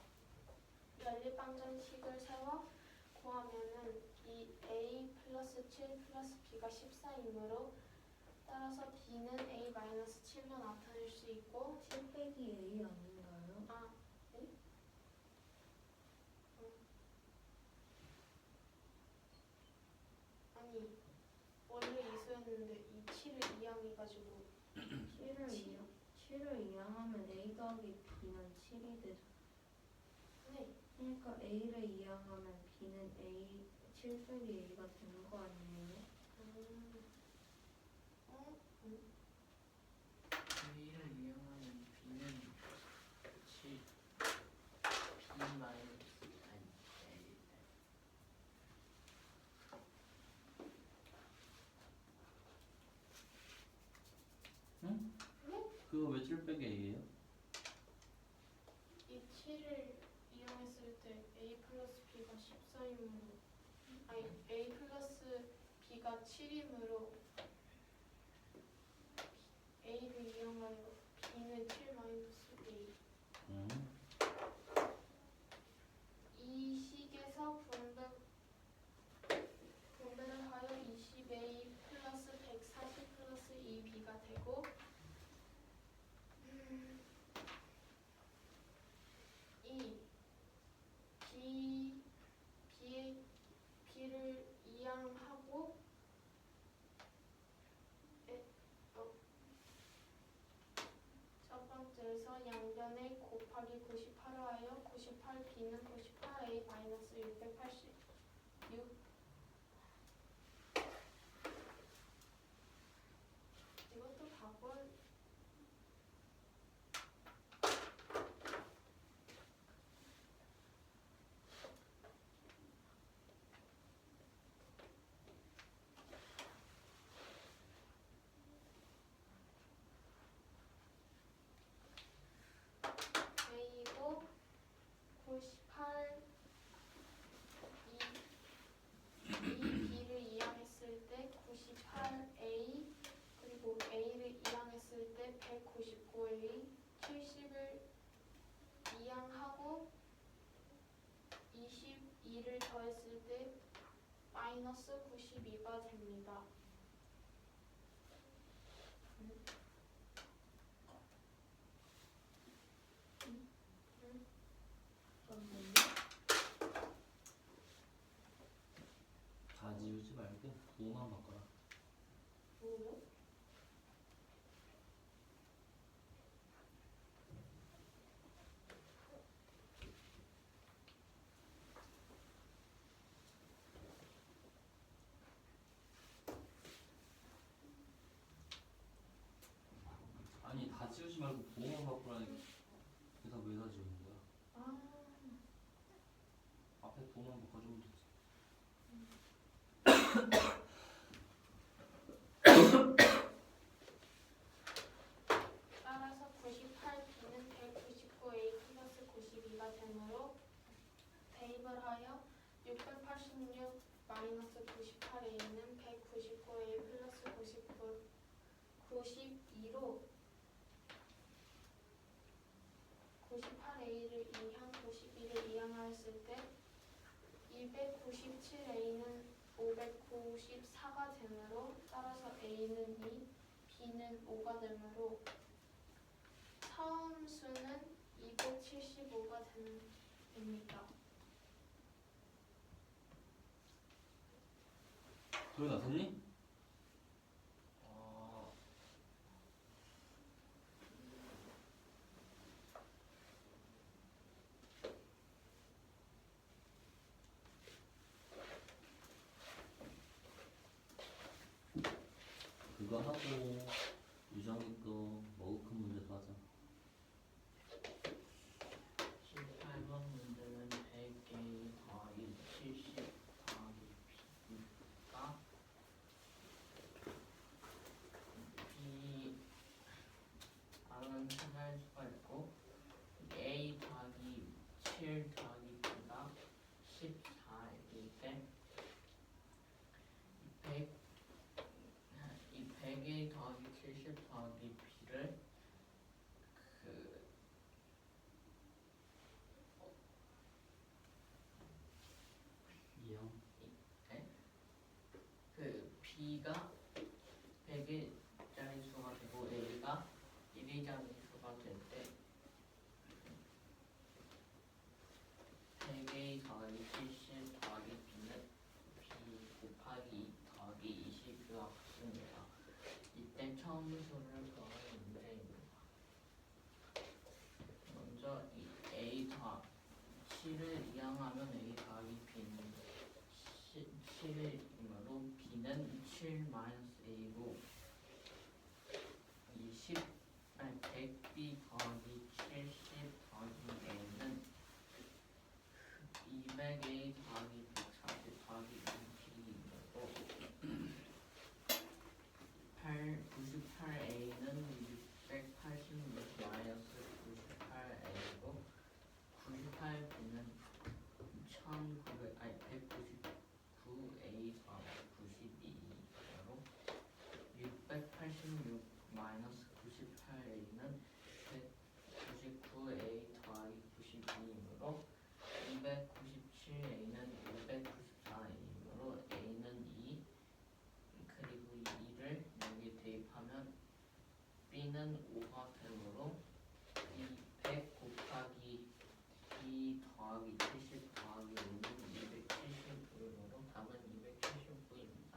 연립방정식을 세워 구하면은 이 A 플러스 7 플러스 B가 14이므로 따라서 B는 A 마이너스 7로 나타낼 수 있고 7 빼기 A 아닌가요? 네? 아니 원래 이수였는데 이 7을 이항해가지고 7을 이항하면 A 더하기 B는 7이 되죠. 네. 그러니까 A를 이항하면 B는 7 빼기 A가 되는 거 아니에요? A를 이용하면 B는 7 B 마이너스 응? 그거 왜 7 빼기 A예요? 이 7을 이용했을 때 A 플러스 B가 14이므로 아니 A 플러스 B가 7이므로 A를 이용하여 B는 7 마이너스 A 이 식에서 분배를 하여 20A 플러스 140 플러스 2B가 되고 이 B를 이항하고 B는 98A 마이너스 686. 이것도 답은 A고 98 이 B를 이항했을 때 98A 그리고 A를 이항했을 때 199A 70을 이항하고 22를 더했을 때 마이너스 92가 됩니다. 다 지우지 말고 부호만 바꿔라. 뭐요? 아니 다 지우지 말고 부호만 바꾸라니까. 그래서 왜 다 지우는 거야? 아, 앞에 부호만 바꿔주면 되지. 따라서 98B는 199A 플러스 92가 되므로 대입을 하여 686 마이너스 98A는 199A 플러스 92로 98A를 이항 92를 이항하였을 때 297A는 594가 되므로 따라서 A는 2, B는 5가 되므로 처음 수는 275가 됩니다. 소리 나섰니? 그거 하고 유정이 거 머그컵 문제도 하자. 18번 문제는 100개 더하기 70 더하기 B가 B R은 찾아낼 수가 있고 A 더하기 7 더하기 B가 14일 때 100에 더하기 70 더하기 B를 그 이형. 그 B가 100의 자릿수가 되고 A가 1의 자릿수가 될 때 100의 더하기 70 더하기 B는 B 곱하기 2 더하기 20과 같습니다. 이때 처음 수를 구하는 문제입니다. 먼저 이 A 더하기 7을 이항하면 A 더하기 B는 7이므로 B는 7 마이너스 A고 100B 더하기 70 더하기 A는 200A 더하기 140 더하기 2B이므로 98A는 686 마이너스 98A고 98B는 199A 더하기 92이므로 686 마이너스 98A는 199A 더하기 92이므로 297A는 294A이므로 A는 2 그리고 2를 여기 대입하면 B는 5가 되므로 100 곱하기 2 더하기 70 더하기 5는 279이므로 답은 279입니다.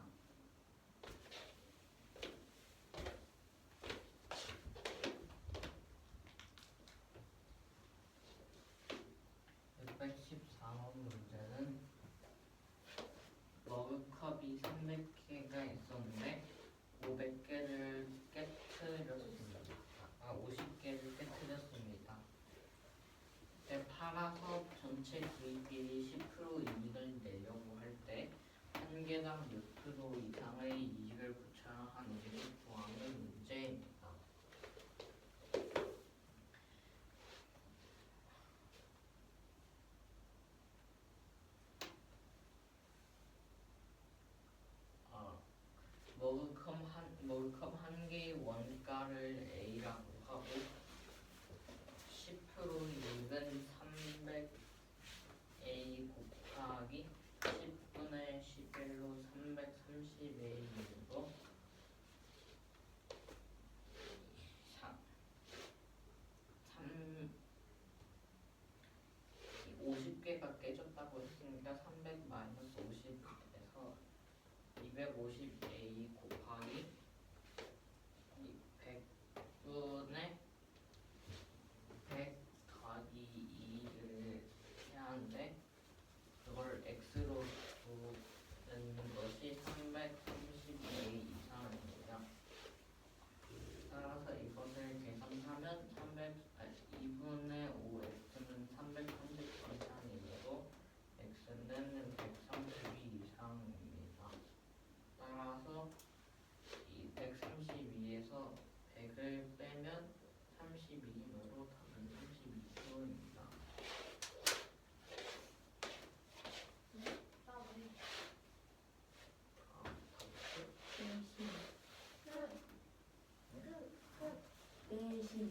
50개를 깨뜨렸습니다. 네, 팔아서 전체 기획비의 10% 이익을 내려고 할 때 한 개당 몇 프로 이상의 이익을 붙여야 하는지를 구하는 문제입니다. 머그컵 한 개의 원가를 A라고 하고 10% 이익은 300A 곱하기 10분의 11로 330A이고 50개가 깨졌다고 했으니까 300 마이너스 50에서 250A 곱하기 100분의 100 더하기 2를 해야 하는데 그걸 x로 두는 것이 330A 이상입니다. 따라서 이것을 계산하면 2분의 5x는 330 이상이므로 x는 132 이상입니다. 따라서 이 132에서 100을 빼면 32이므로 답은 32%입니다. 내신.